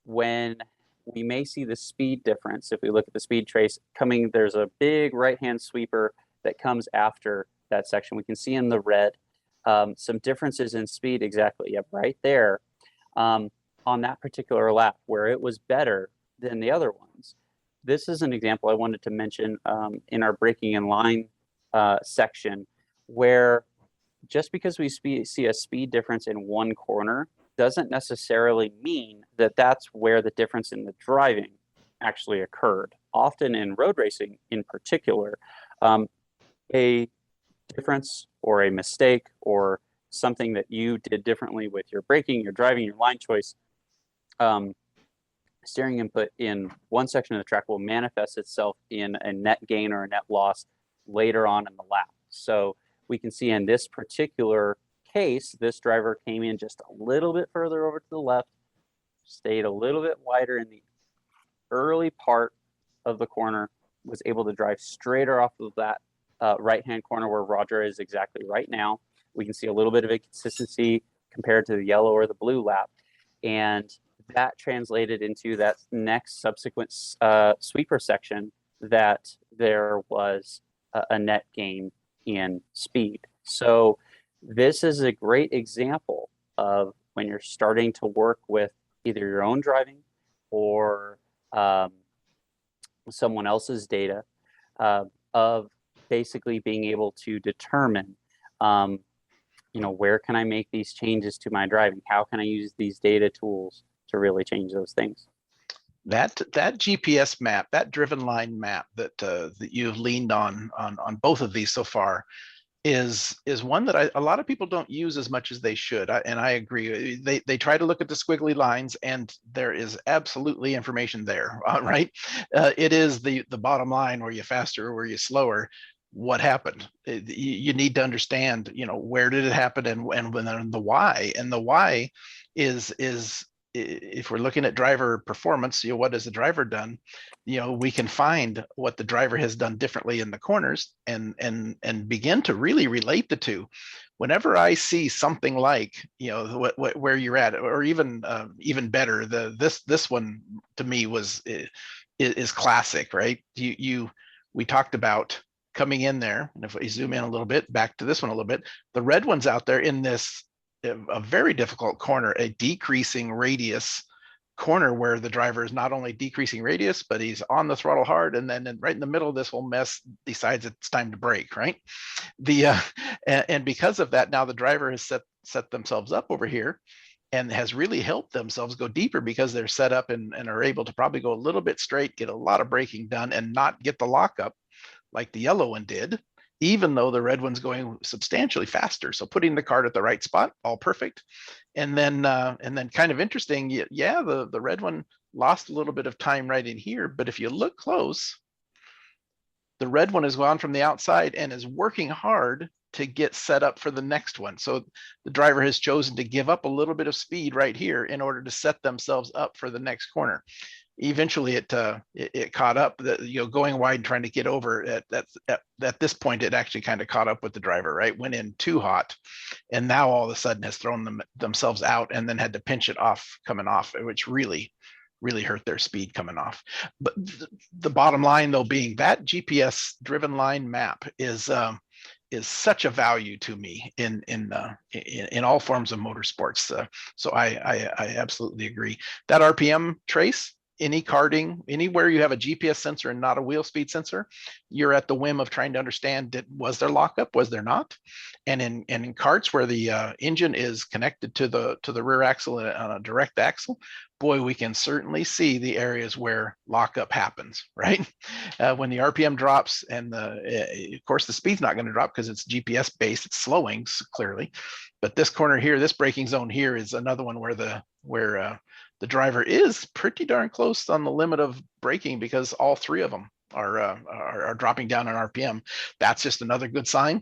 when we may see the speed difference, if we look at the speed trace coming, there's a big right-hand sweeper that comes after that section. We can see in the red some differences in speed exactly, right there on that particular lap where it was better than the other ones. This is an example I wanted to mention in our braking and line section, where just because we see a speed difference in one corner doesn't necessarily mean that that's where the difference in the driving actually occurred. Often in road racing in particular, a difference or a mistake or something that you did differently with your braking, your driving, your line choice, steering input in one section of the track will manifest itself in a net gain or a net loss later on in the lap. So we can see in this particular case, this driver came in just a little bit further over to the left, stayed a little bit wider in the early part of the corner, was able to drive straighter off of that right-hand corner where Roger is exactly right now. We can see a little bit of inconsistency compared to the yellow or the blue lap. And that translated into that next subsequent sweeper section that there was a net gain in speed. So this is a great example of when you're starting to work with either your own driving or someone else's data of basically being able to determine, where can I make these changes to my driving? How can I use these data tools to really change those things? That GPS map, that driven line map that that you've leaned on both of these so far, is one that a lot of people don't use as much as they should. And I agree. They try to look at the squiggly lines, and there is absolutely information there, right? It is the bottom line. Were you faster or were you slower? What happened? You need to understand, where did it happen, and the why. And the why is if we're looking at driver performance, what has the driver done? We can find what the driver has done differently in the corners, and begin to really relate the two. Whenever I see something like, where you're at, or even better, this one to me is classic, right? We talked about coming in there, and if we zoom in a little bit, back to this one a little bit, the red one's out there in this a very difficult corner, a decreasing radius corner, where the driver is not only decreasing radius, but he's on the throttle hard, and then right in the middle of this whole mess decides it's time to brake, right? And because of that, now the driver has set themselves up over here and has really helped themselves go deeper, because they're set up and are able to probably go a little bit straight, get a lot of braking done, and not get the lockup like the yellow one did, even though the red one's going substantially faster. So putting the cart at the right spot, all perfect. And then kind of interesting, yeah, the red one lost a little bit of time right in here, but if you look close, the red one has gone from the outside and is working hard to get set up for the next one. So the driver has chosen to give up a little bit of speed right here in order to set themselves up for the next corner. Eventually it caught up, going wide and trying to get over at this point, it actually kind of caught up with the driver, right? Went in too hot, and now all of a sudden has thrown themselves out, and then had to pinch it off coming off, which really hurt their speed coming off. But the bottom line, though, being that GPS driven line map is such a value to me in all forms of motorsports. So I absolutely agree. That RPM trace, any karting, anywhere you have a GPS sensor and not a wheel speed sensor, you're at the whim of trying to understand, was there lockup, was there not? And in karts where the engine is connected to the rear axle on a direct axle, boy, we can certainly see the areas where lockup happens, right? When the RPM drops, and of course the speed's not going to drop because it's GPS based, it's slowing clearly. But this corner here, this braking zone here, is another one where the driver is pretty darn close on the limit of braking, because all three of them are dropping down on RPM. That's just another good sign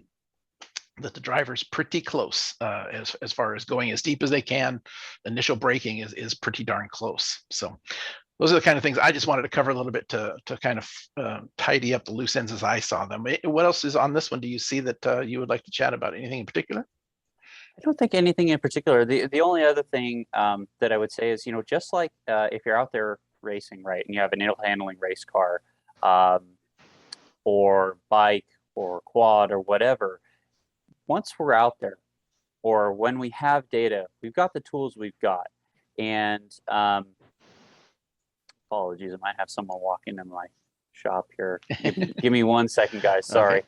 that the driver's pretty close as far as going as deep as they can. Initial braking is pretty darn close. So those are the kind of things I just wanted to cover a little bit to kind of tidy up the loose ends as I saw them. What else is on this one? Do you see that you would like to chat about? Anything in particular? I don't think anything in particular. The only other thing that I would say is, just like if you're out there racing, right, and you have an handling race car or bike or quad or whatever, once we're out there, or when we have data, we've got the tools we've got. And apologies, I might have someone walk into my shop here. Give me 1 second, guys. Sorry.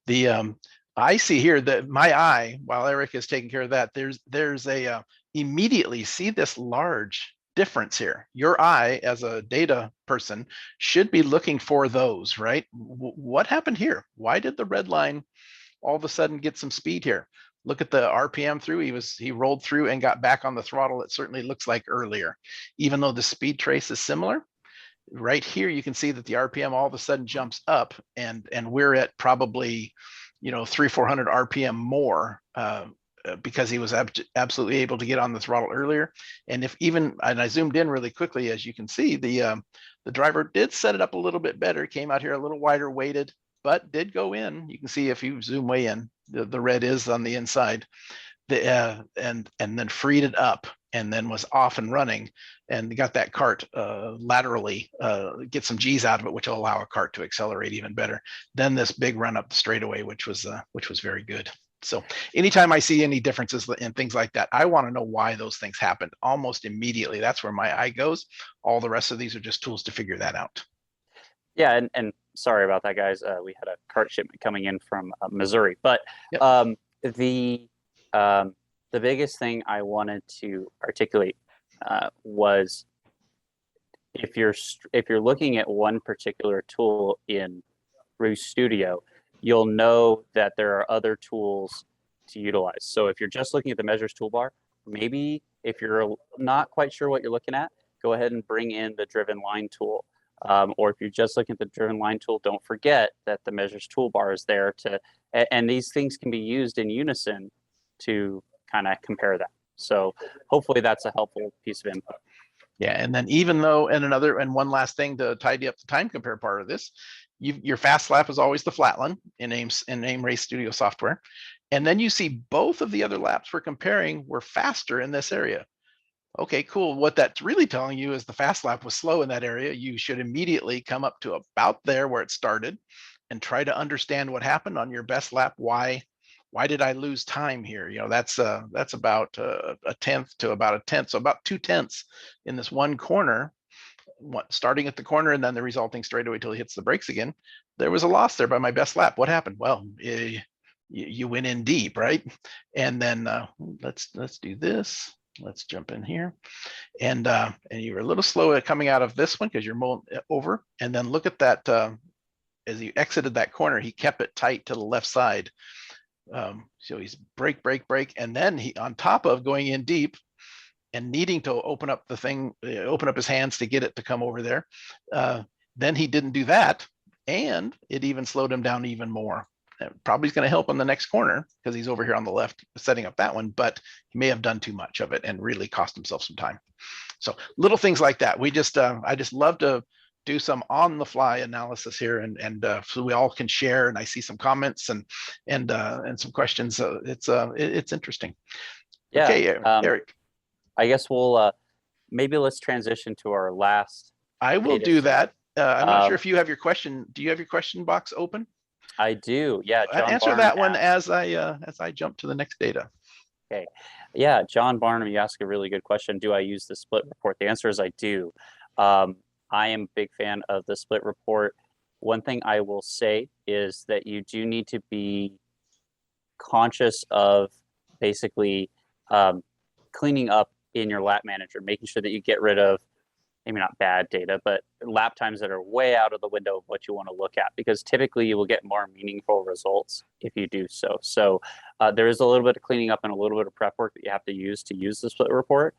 Okay. I see here that my eye, while Eric is taking care of that, there's a immediately see this large difference here. Your eye as a data person should be looking for those, right? What happened here? Why did the red line all of a sudden get some speed here? Look at the RPM through. He rolled through and got back on the throttle. It certainly looks like earlier, even though the speed trace is similar. Right here, you can see that the RPM all of a sudden jumps up, and we're at probably 300-400 RPM more because he was absolutely able to get on the throttle earlier. And I zoomed in really quickly, as you can see, the driver did set it up a little bit better, came out here a little wider weighted, but did go in. You can see if you zoom way in, the red is on the inside, and then freed it up, and then was off and running, and got that cart laterally, get some G's out of it, which will allow a cart to accelerate even better. Then this big run up the straightaway, which was very good. So anytime I see any differences in things like that, I want to know why those things happened almost immediately. That's where my eye goes. All the rest of these are just tools to figure that out. Yeah, and sorry about that, guys. We had a cart shipment coming in from Missouri, but Yep. the biggest thing I wanted to articulate was if you're looking at one particular tool in Roost Studio, you'll know that there are other tools to utilize. So if you're just looking at the measures toolbar, maybe if you're not quite sure what you're looking at, go ahead and bring in the driven line tool. Or if you're just looking at the driven line tool, don't forget that the measures toolbar is there and these things can be used in unison to kind of compare that. So hopefully that's a helpful piece of input. Yeah, and then and one last thing to tidy up the time compare part of this, your fast lap is always the flat one in AIM Race Studio software, and then you see both of the other laps we're comparing were faster in this area. Okay, cool. What that's really telling you is the fast lap was slow in that area. You should immediately come up to about there where it started and try to understand what happened on your best lap. Why did I lose time here? That's about a tenth to about a tenth, so about 2/10 in this one corner, starting at the corner and then the resulting straightaway till he hits the brakes again. There was a loss there by my best lap. What happened? Well, you went in deep, right? And then let's do this. Let's jump in here, and you were a little slow at coming out of this one because you're over. And then look at that. As you exited that corner, he kept it tight to the left side. So he's brake, and then he, on top of going in deep and needing to open up his hands to get it to come over there, then he didn't do that, and it even slowed him down even more. Probably is going to help on the next corner because he's over here on the left setting up that one, but he may have done too much of it and really cost himself some time. So little things like that. I just love to do some on the fly analysis here, and so we all can share. And I see some comments and some questions. So it's interesting. Yeah. Okay, Eric. I guess we'll maybe let's transition to our last. I will do that. I'm not sure if you have your question. Do you have your question box open? I do. Yeah. John answer Barnum that one as I jump to the next data. Okay. Yeah, John Barnum, you ask a really good question. Do I use the split report? The answer is I do. I am a big fan of the split report. One thing I will say is that you do need to be conscious of basically cleaning up in your lap manager, making sure that you get rid of maybe not bad data, but lap times that are way out of the window of what you want to look at, because typically you will get more meaningful results if you do so. So there is a little bit of cleaning up and a little bit of prep work that you have to use the split report.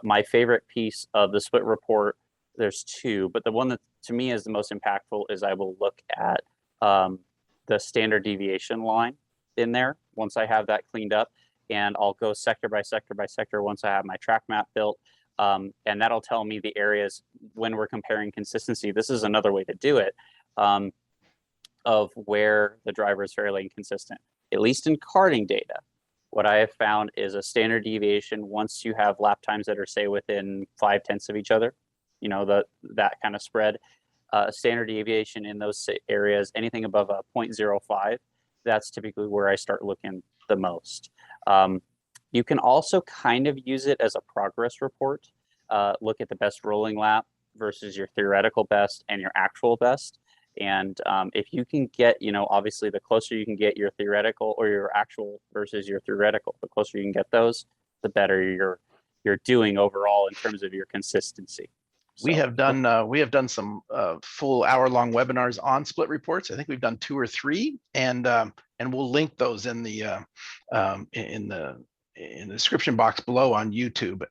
My favorite piece of the split report, there's two, but the one that to me is the most impactful is I will look at the standard deviation line in there once I have that cleaned up, and I'll go sector by sector by sector once I have my track map built. And that'll tell me the areas when we're comparing consistency. This is another way to do it, of where the driver is fairly inconsistent. At least in karting data, what I have found is a standard deviation once you have lap times that are, say, within 0.5 of each other, that kind of spread. Standard deviation in those areas, anything above a 0.05, that's typically where I start looking the most. You can also kind of use it as a progress report. Look at the best rolling lap versus your theoretical best and your actual best. And if you can get, obviously the closer you can get your theoretical or your actual versus your theoretical, the closer you can get those, the better you're doing overall in terms of your consistency. So, we have done some full hour-long webinars on split reports. I think we've done 2 or 3, and we'll link those in the description box below on YouTube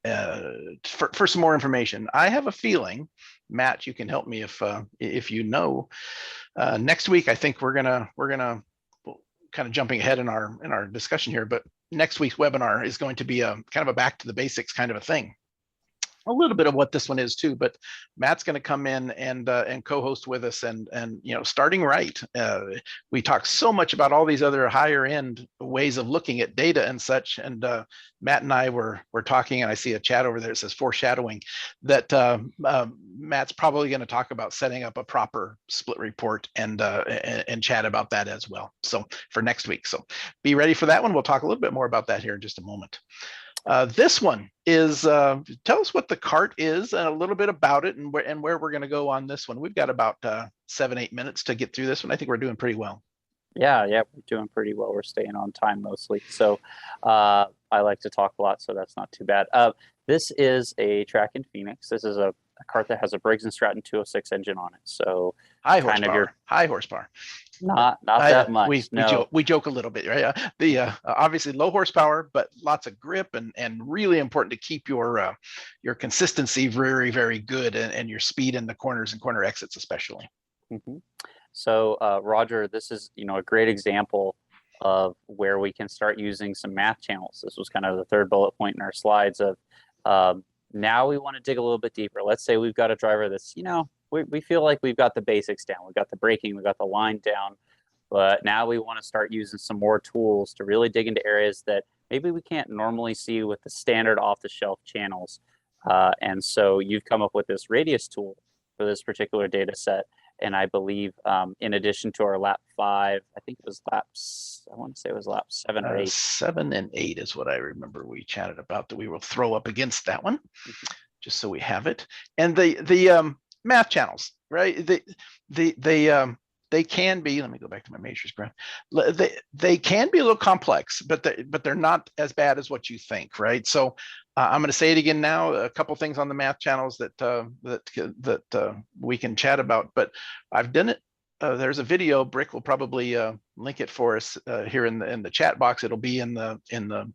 for some more information. I have a feeling, Matt, you can help me if you know. Next week, I think we're gonna kind of jumping ahead in our discussion here, but next week's webinar is going to be a kind of a back to the basics kind of a thing. a little bit of what this one is too, but Matt's going to come in and co-host with us, and starting right. We talk so much about all these other higher end ways of looking at data and such, and Matt and I were talking, and I see a chat over there that says foreshadowing that Matt's probably going to talk about setting up a proper split report and chat about that as well. So for next week, so be ready for that one. We'll talk a little bit more about that here in just a moment. This one is, tell us what the Kart is and a little bit about it, and where we're going to go on this one. We've got about 7-8 minutes to get through this one. I think we're doing pretty well. Yeah, we're doing pretty well. We're staying on time mostly. So I like to talk a lot, so that's not too bad. This is a track in Phoenix. This is a Kart that has a Briggs & Stratton 206 engine on it. So high horsepower. Not that much. We joke a little bit, right? The obviously low horsepower, but lots of grip, and really important to keep your consistency very, very good, and your speed in the corners and corner exits especially. Mm-hmm. So Roger, this is a great example of where we can start using some math channels. This was kind of the third bullet point in our slides of now we want to dig a little bit deeper. Let's say we've got a driver that's we feel like we've got the basics down. We've got the braking, we've got the line down, but now we want to start using some more tools to really dig into areas that maybe we can't normally see with the standard off-the-shelf channels. And so you've come up with this radius tool for this particular data set. And I believe in addition to our lap 5, I think it was I want to say it was lap 7 or 8. 7 and 8 is what I remember we chatted about, that we will throw up against that one, just so we have it. And the math channels, right? They can be, let me go back to my matrix graph. They can be a little complex, but they're not as bad as what you think, right? So I'm going to say it again now. A couple things on the math channels that we can chat about, but I've done it. There's a video. Brick will probably link it for us here in the chat box. It'll be in the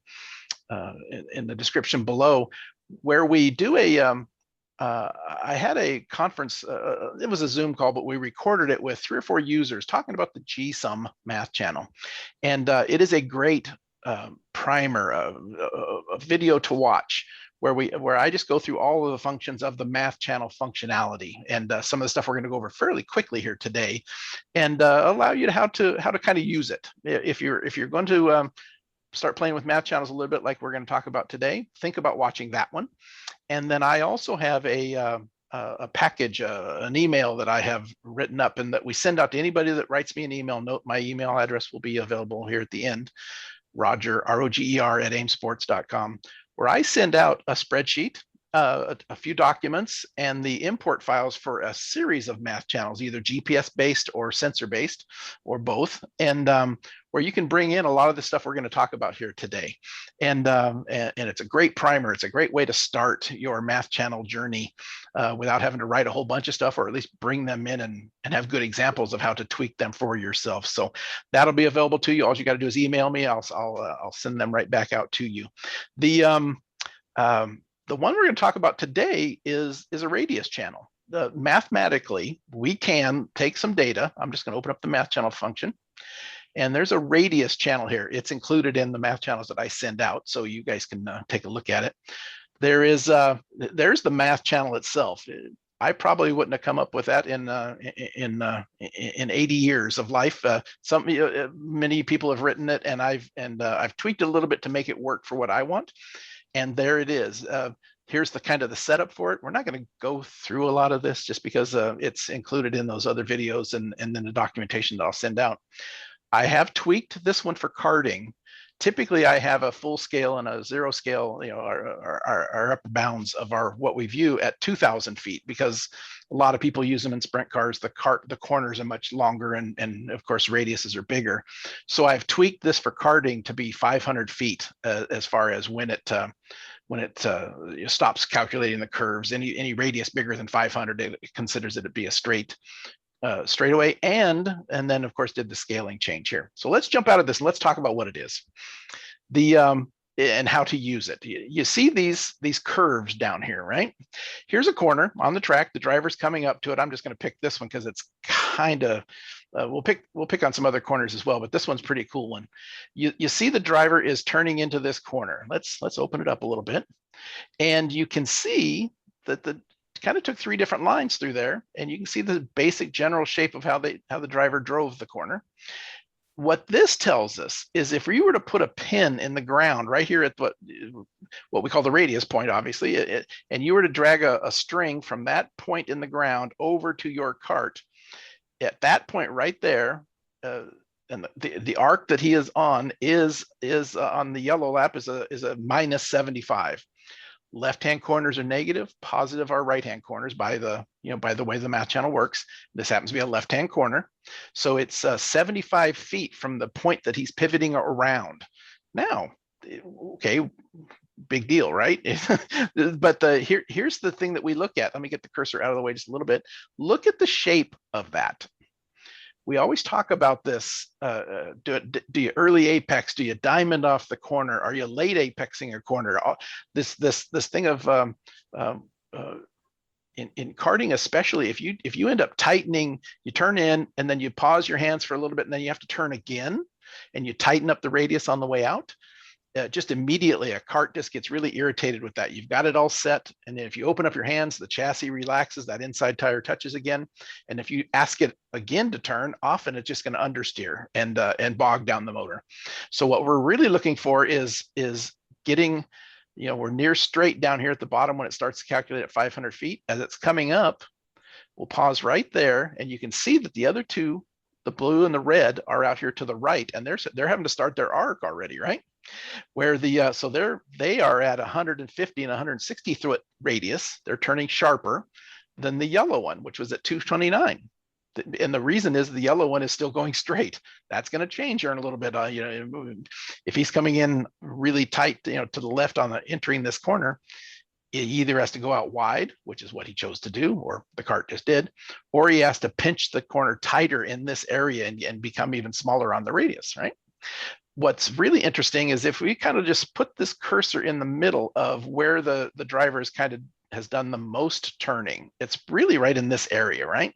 description below, where we do I had a conference, it was a Zoom call, but we recorded it with 3 or 4 users talking about the GSUM math channel. And it is a great primer, a video to watch, where I just go through all of the functions of the math channel functionality, and some of the stuff we're going to go over fairly quickly here today, and allow you how to kind of use it. If you're going to start playing with math channels a little bit like we're going to talk about today, think about watching that one. And then I also have a package, an email that I have written up, and that we send out to anybody that writes me an email. Note my email address will be available here at the end, Roger, ROGER @aimsports.com, where I send out a spreadsheet, a few documents, and the import files for a series of math channels, either GPS based or sensor based, or both, and where you can bring in a lot of the stuff we're going to talk about here today. And it's a great primer. It's a great way to start your math channel journey without having to write a whole bunch of stuff, or at least bring them in and have good examples of how to tweak them for yourself. So that'll be available to you. All you got to do is email me. I'll send them right back out to you. The one we're going to talk about today is a radius channel. Mathematically, we can take some data. I'm just going to open up the math channel function, and there's a radius channel here. It's included in the math channels that I send out, so you guys can take a look at it. There's the math channel itself. I probably wouldn't have come up with that in 80 years of life. Many people have written it, and I've tweaked it a little bit to make it work for what I want. And there it is. Here's the kind of the setup for it. We're not going to go through a lot of this just because it's included in those other videos and then the documentation that I'll send out. I have tweaked this one for karting. Typically, I have a full scale and a 0 scale, our upper bounds of what we view at 2,000 feet, because a lot of people use them in sprint cars. The corners are much longer, and of course radiuses are bigger. So I've tweaked this for karting to be 500 feet as far as when it stops calculating the curves. Any radius bigger than 500, it considers it to be a straightaway, and then of course did the scaling change here. So let's jump out of this and let's talk about what it is, and how to use it. You see these curves down here, right? Here's a corner on the track. The driver's coming up to it. I'm just going to pick this one because it's kind of we'll pick on some other corners as well, but this one's pretty cool one. You see the driver is turning into this corner. Let's open it up a little bit, and you can see that the kind of took 3 different lines through there, and you can see the basic general shape of how the driver drove the corner. What this tells us is if we were to put a pin in the ground right here at what we call the radius point, obviously, and you were to drag a string from that point in the ground over to your cart, at that point right there, and the arc that he is on is on the yellow lap is a minus 75. Left-hand corners are negative, positive are right-hand corners by the way the math channel works. This happens to be a left-hand corner. So it's 75 feet from the point that he's pivoting around. Now, okay, big deal, right? But here's the thing that we look at. Let me get the cursor out of the way just a little bit. Look at the shape of that. We always talk about this. Do you early apex? Do you diamond off the corner? Are you late apexing a corner? This thing of in karting, especially if you end up tightening, you turn in and then you pause your hands for a little bit, and then you have to turn again, and you tighten up the radius on the way out. Just immediately a cart just gets really irritated with that. You've got it all set, and if you open up your hands, the chassis relaxes, that inside tire touches again, and if you ask it again to turn, often it's just going to understeer and bog down the motor. So what we're really looking for is getting, we're near straight down here at the bottom when it starts to calculate at 500 feet. As it's coming up, we'll pause right there, and you can see that the other two, the blue and the red, are out here to the right, and they're having to start their arc already, right? Where so they are at 150 and 160 foot radius. They're turning sharper than the yellow one, which was at 229. And the reason is the yellow one is still going straight. That's going to change here in a little bit. If he's coming in really tight, to the left on entering this corner, he either has to go out wide, which is what he chose to do, or the cart just did, or he has to pinch the corner tighter in this area and become even smaller on the radius, right? What's really interesting is if we kind of just put this cursor in the middle of where the driver has done the most turning, it's really right in this area, right?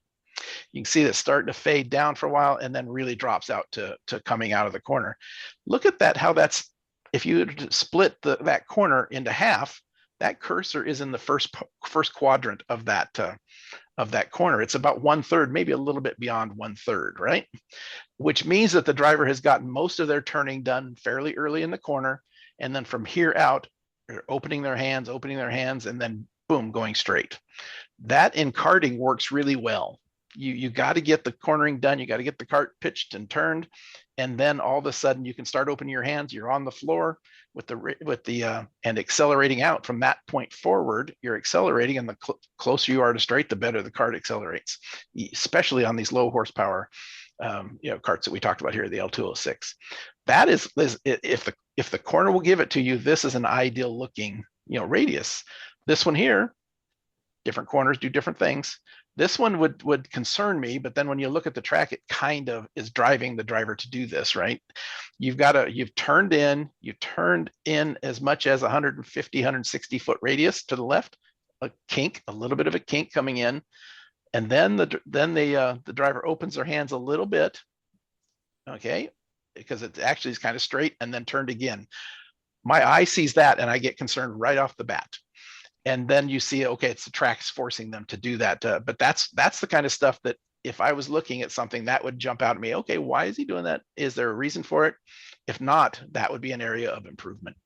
You can see that starting to fade down for a while and then really drops out to coming out of the corner. Look at that, how that's, if you split that corner into half, that cursor is in the first quadrant of that corner. It's about 1/3, maybe a little bit beyond 1/3, right? Which means that the driver has gotten most of their turning done fairly early in the corner. And then from here out, they're opening their hands, and then boom, going straight. That in karting works really well. You got to get the cornering done. You got to get the cart pitched and turned. And then all of a sudden you can start opening your hands. You're on the floor and accelerating out from that point forward. You're accelerating, and the closer you are to straight, the better the cart accelerates, especially on these low horsepower carts that we talked about here, the L206. That is if the corner will give it to you, this is an ideal looking radius. This one here, different corners do different things. This one would concern me, but then when you look at the track, it kind of is driving the driver to do this, right? You've turned in as much as 150, 160 foot radius to the left, a little bit of a kink coming in, and then the driver opens their hands a little bit, okay, because it actually is kind of straight, and then turned again. My eye sees that, and I get concerned right off the bat. And then you see, okay, it's the track's forcing them to do that. But that's the kind of stuff that if I was looking at something, that would jump out at me. Okay, why is he doing that? Is there a reason for it? If not, that would be an area of improvement.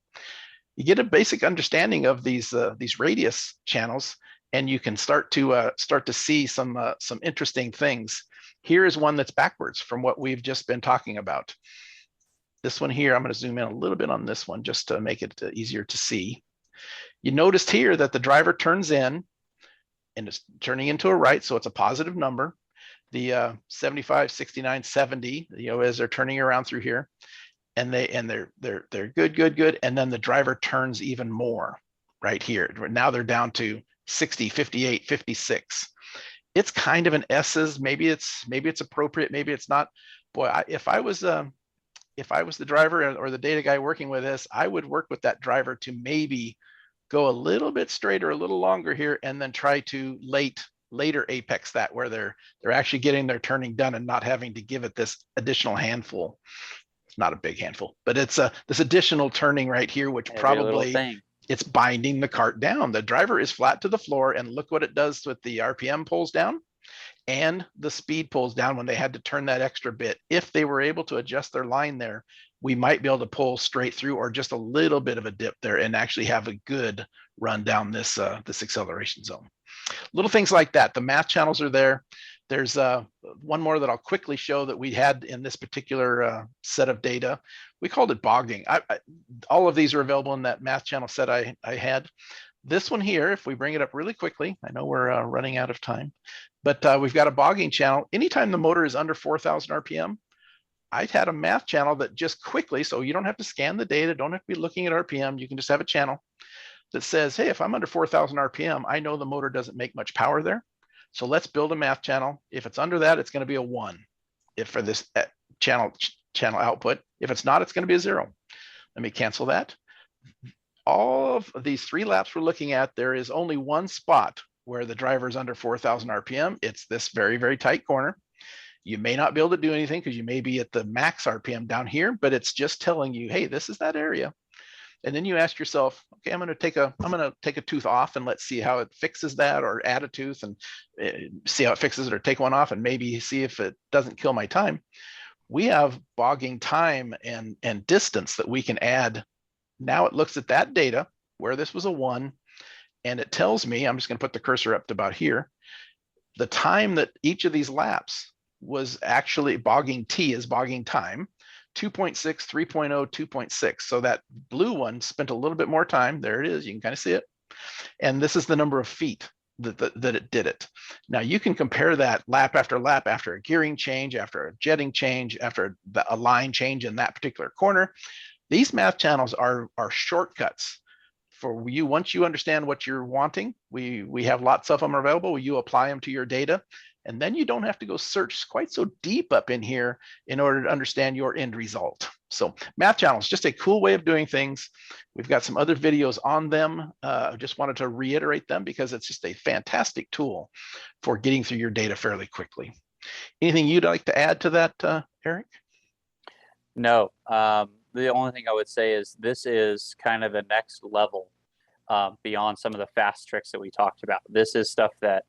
You get a basic understanding of these radius channels, and you can start to see some interesting things. Here is one that's backwards from what we've just been talking about. This one here, I'm going to zoom in a little bit on this one just to make it easier to see. You noticed here that the driver turns in and it's turning into a right, so it's a positive number. The 75, 69, 70, as they're turning around through here, and they're good, and then the driver turns even more right here. Now they're down to 60, 58, 56. It's kind of an S's. Maybe it's appropriate, maybe it's not. Boy, if I was the driver or the data guy working with this, I would work with that driver to maybe go a little bit straighter, a little longer here, and then try to late later apex that, where they're actually getting their turning done and not having to give it this additional handful. It's not a big handful, but it's this additional turning right here, which Every little probably thing. it's binding the cart down. The driver is flat to the floor, and look what it does with the RPM pulls down and the speed pulls down when they had to turn that extra bit. If they were able to adjust their line there, we might be able to pull straight through or just a little bit of a dip there and actually have a good run down this this acceleration zone. Little things like that. The math channels are there. There's one more that I'll quickly show that we had in this particular set of data. We called it bogging. All of these are available in that math channel set I had. This one here, if we bring it up really quickly, I know we're running out of time, but we've got a bogging channel. Anytime the motor is under 4,000 RPM, I've had a math channel that just quickly, so you don't have to scan the data, don't have to be looking at RPM, you can just have a channel that says, hey, if I'm under 4,000 RPM, I know the motor doesn't make much power there. So let's build a math channel. If it's under that, it's going to be a 1 if for this channel output. If it's not, it's going to be a 0. Let me cancel that. All of these 3 laps we're looking at, there is only one spot where the driver is under 4,000 RPM. It's this very, very tight corner. You may not be able to do anything because you may be at the max RPM down here, but it's just telling you, hey, this is that area. And then you ask yourself, okay, I'm going to take a tooth off and let's see how it fixes that, or add a tooth and see how it fixes it, or take one off and maybe see if it doesn't kill my time. We have bogging time and distance that we can add. Now it looks at that data where this was a 1, and it tells me, I'm just going to put the cursor up to about here, the time that each of these laps was actually bogging T is bogging time, 2.6, 3.0, 2.6. So that blue one spent a little bit more time. There it is. You can kind of see it. And this is the number of feet that it did it. Now you can compare that lap after lap, after a gearing change, after a jetting change, after a line change in that particular corner. These math channels are shortcuts for you. Once you understand what you're wanting, we have lots of them available. You apply them to your data, and then you don't have to go search quite so deep up in here in order to understand your end result. So math channels, just a cool way of doing things. We've got some other videos on them. I just wanted to reiterate them because it's just a fantastic tool for getting through your data fairly quickly. Anything you'd like to add to that, Eric? No. The only thing I would say is this is kind of the next level beyond some of the fast tricks that we talked about. This is stuff that,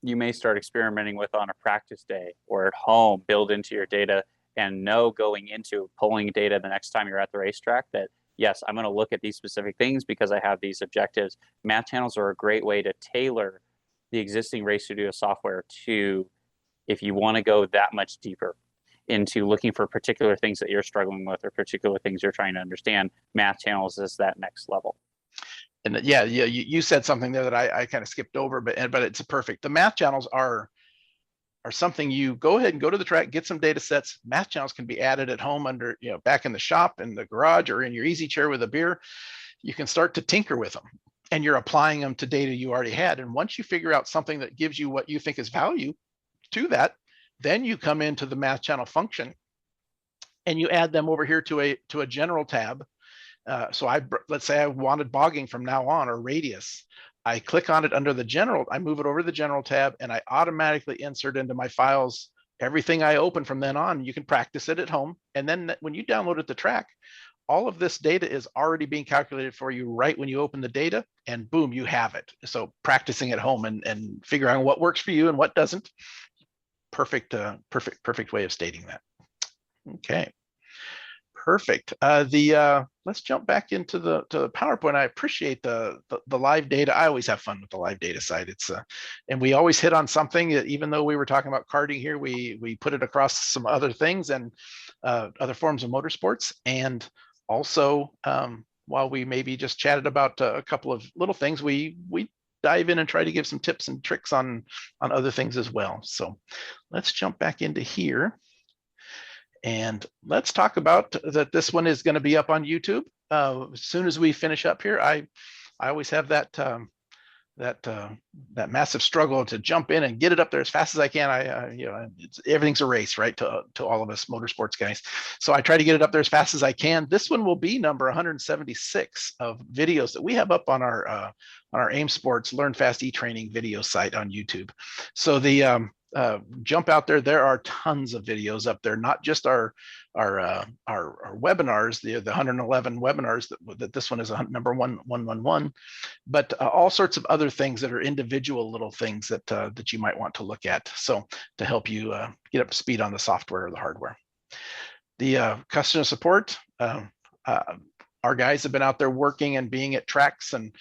you may start experimenting with on a practice day or at home, build into your data, and know going into pulling data the next time you're at the racetrack that, yes, I'm going to look at these specific things because I have these objectives. Math channels are a great way to tailor the existing Race Studio software to, if you want to go that much deeper into looking for particular things that you're struggling with or particular things you're trying to understand, math channels is that next level. And yeah, you said something there that I kind of skipped over, but it's perfect. The math channels are something you go ahead and go to the track, get some data sets. Math channels can be added at home under, back in the shop, in the garage, or in your easy chair with a beer. You can start to tinker with them, and you're applying them to data you already had. And once you figure out something that gives you what you think is value to that, then you come into the math channel function and you add them over here to a general tab. So let's say I wanted bogging from now on, or radius. I click on it under the general, I move it over to the general tab, and I automatically insert into my files everything I open from then on. You can practice it at home. And then when you download it to track, all of this data is already being calculated for you right when you open the data, and boom, you have it. So practicing at home and figuring out what works for you and what doesn't. Perfect way of stating that. Okay. Perfect. Let's jump back into the PowerPoint. I appreciate the live data. I always have fun with the live data side. It's and we always hit on something that, even though we were talking about karting here, we put it across some other things and other forms of motorsports. And also, while we maybe just chatted about a couple of little things, we dive in and try to give some tips and tricks on other things as well. So let's jump back into here. And let's talk about that. This one is going to be up on YouTube as soon as we finish up here. I always have that that massive struggle to jump in and get it up there as fast as I can. Everything's a race, right? To all of us motorsports guys. So I try to get it up there as fast as I can. This one will be number 176 of videos that we have up on our AIM Sports Learn Fast E-Training video site on YouTube. So the jump out there. There are tons of videos up there, not just our webinars, the 111 webinars that this one is number 111, but all sorts of other things that are individual little things that you might want to look at. So to help you get up to speed on the software or the hardware. The customer support, our guys have been out there working and being at tracks and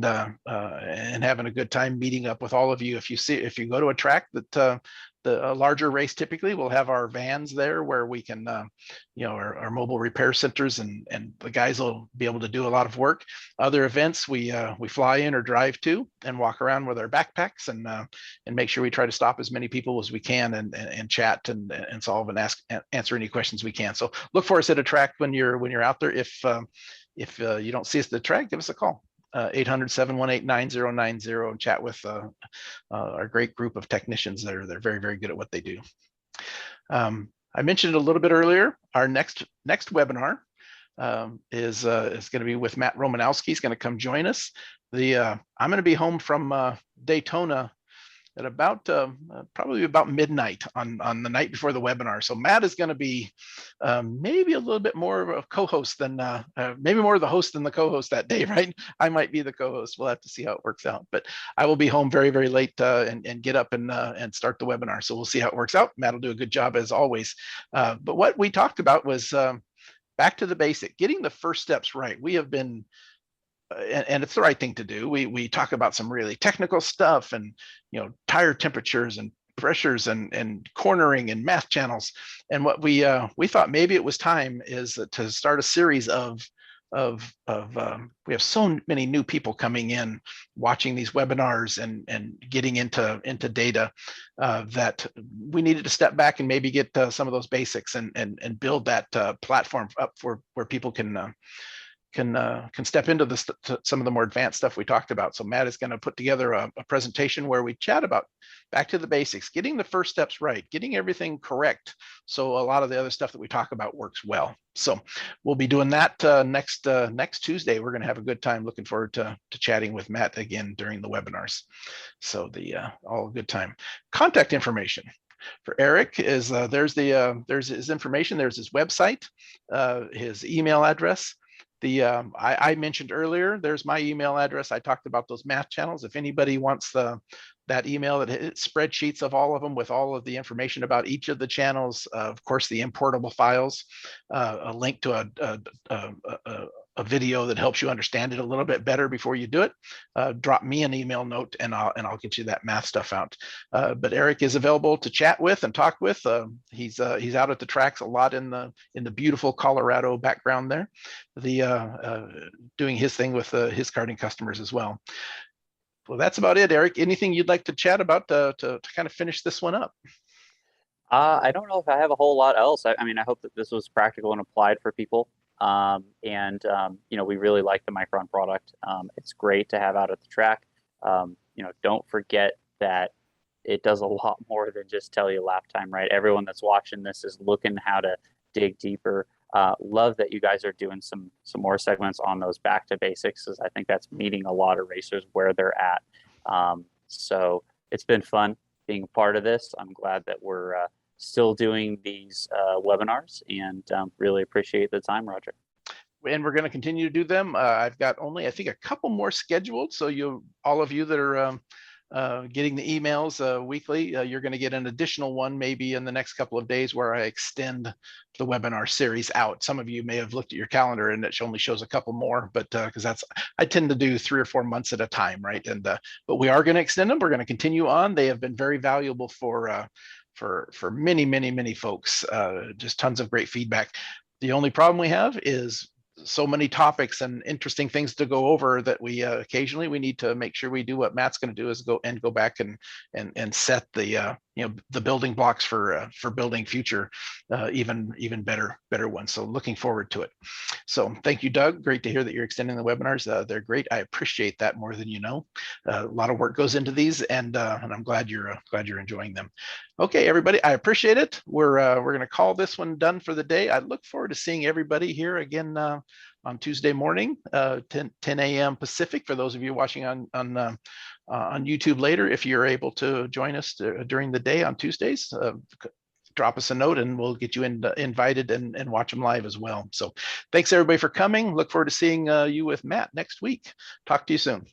having a good time meeting up with all of you. If you go to a track that a larger race, typically we'll have our vans there where we can, our mobile repair centers, and the guys will be able to do a lot of work. Other events we fly in or drive to and walk around with our backpacks and make sure we try to stop as many people as we can and chat and solve and answer any questions we can. So look for us at a track when you're out there. If you don't see us at the track, give us a call. 800-718-9090 and chat with our great group of technicians. They're very, very good at what they do. I mentioned a little bit earlier, our next webinar is going to be with Matt Romanowski. He's going to come join us. I'm going to be home from Daytona at about probably about midnight on the night before the webinar. So Matt is going to be maybe a little bit more of a co-host than maybe more of the host than the co-host that day, right? I might be the co-host. We'll have to see how it works out, but I will be home very, very late and get up and start the webinar. So we'll see how it works out. Matt will do a good job as always. But what we talked about was back to the basic, getting the first steps right. We have been and it's the right thing to do. We talk about some really technical stuff and tire temperatures and pressures and cornering and math channels. And what we thought maybe it was time is to start a series of we have so many new people coming in, watching these webinars and getting into data that we needed to step back and maybe get some of those basics and build that platform up for where people can step into some of the more advanced stuff we talked about. So Matt is going to put together a presentation where we chat about back to the basics, getting the first steps right, getting everything correct. So a lot of the other stuff that we talk about works well. So we'll be doing that next Tuesday. We're going to have a good time. Looking forward to chatting with Matt again during the webinars. So all a good time. Contact information for Eric is there's his information. There's his website, his email address. I mentioned earlier, there's my email address. I talked about those math channels. If anybody wants that email, that hits spreadsheets of all of them with all of the information about each of the channels, of course, the importable files, a link to a video that helps you understand it a little bit better before you do it, drop me an email note and I'll get you that math stuff out. But Eric is available to chat with and talk with. He's out at the tracks a lot in the beautiful Colorado background there, doing his thing with his karting customers as well. Well, that's about it, Eric. Anything you'd like to chat about to kind of finish this one up? I don't know if I have a whole lot else. I mean, I hope that this was practical and applied for people. We really like the Micron product. It's great to have out at the track. Don't forget that it does a lot more than just tell you lap time, right? Everyone that's watching this is looking how to dig deeper. Love that you guys are doing some more segments on those back to basics, because I think that's meeting a lot of racers where they're at. So it's been fun being a part of this. I'm glad that we're still doing these webinars, and really appreciate the time, Roger. And we're going to continue to do them. I've got only, I think, a couple more scheduled. So all of you that are getting the emails weekly, you're going to get an additional one maybe in the next couple of days where I extend the webinar series out. Some of you may have looked at your calendar and it only shows a couple more, but because I tend to do 3 or 4 months at a time, right? And but we are going to extend them. We're going to continue on. They have been very valuable for many folks. Just tons of great feedback. The only problem we have is so many topics and interesting things to go over that we occasionally we need to make sure we do what Matt's going to do, is go back and set the the building blocks for building future even better ones. So looking forward to it. So thank you, Doug. Great to hear that you're extending the webinars. They're great. I appreciate that more than you know. A lot of work goes into these, and I'm glad you're enjoying them. Okay, everybody, I appreciate it. We're going to call this one done for the day. I look forward to seeing everybody here again on Tuesday morning, 10 a.m. Pacific. For those of you watching on YouTube later, if you're able to join us during the day on Tuesdays, drop us a note and we'll get you invited and watch them live as well. So thanks everybody for coming. Look forward to seeing you with Matt next week. Talk to you soon.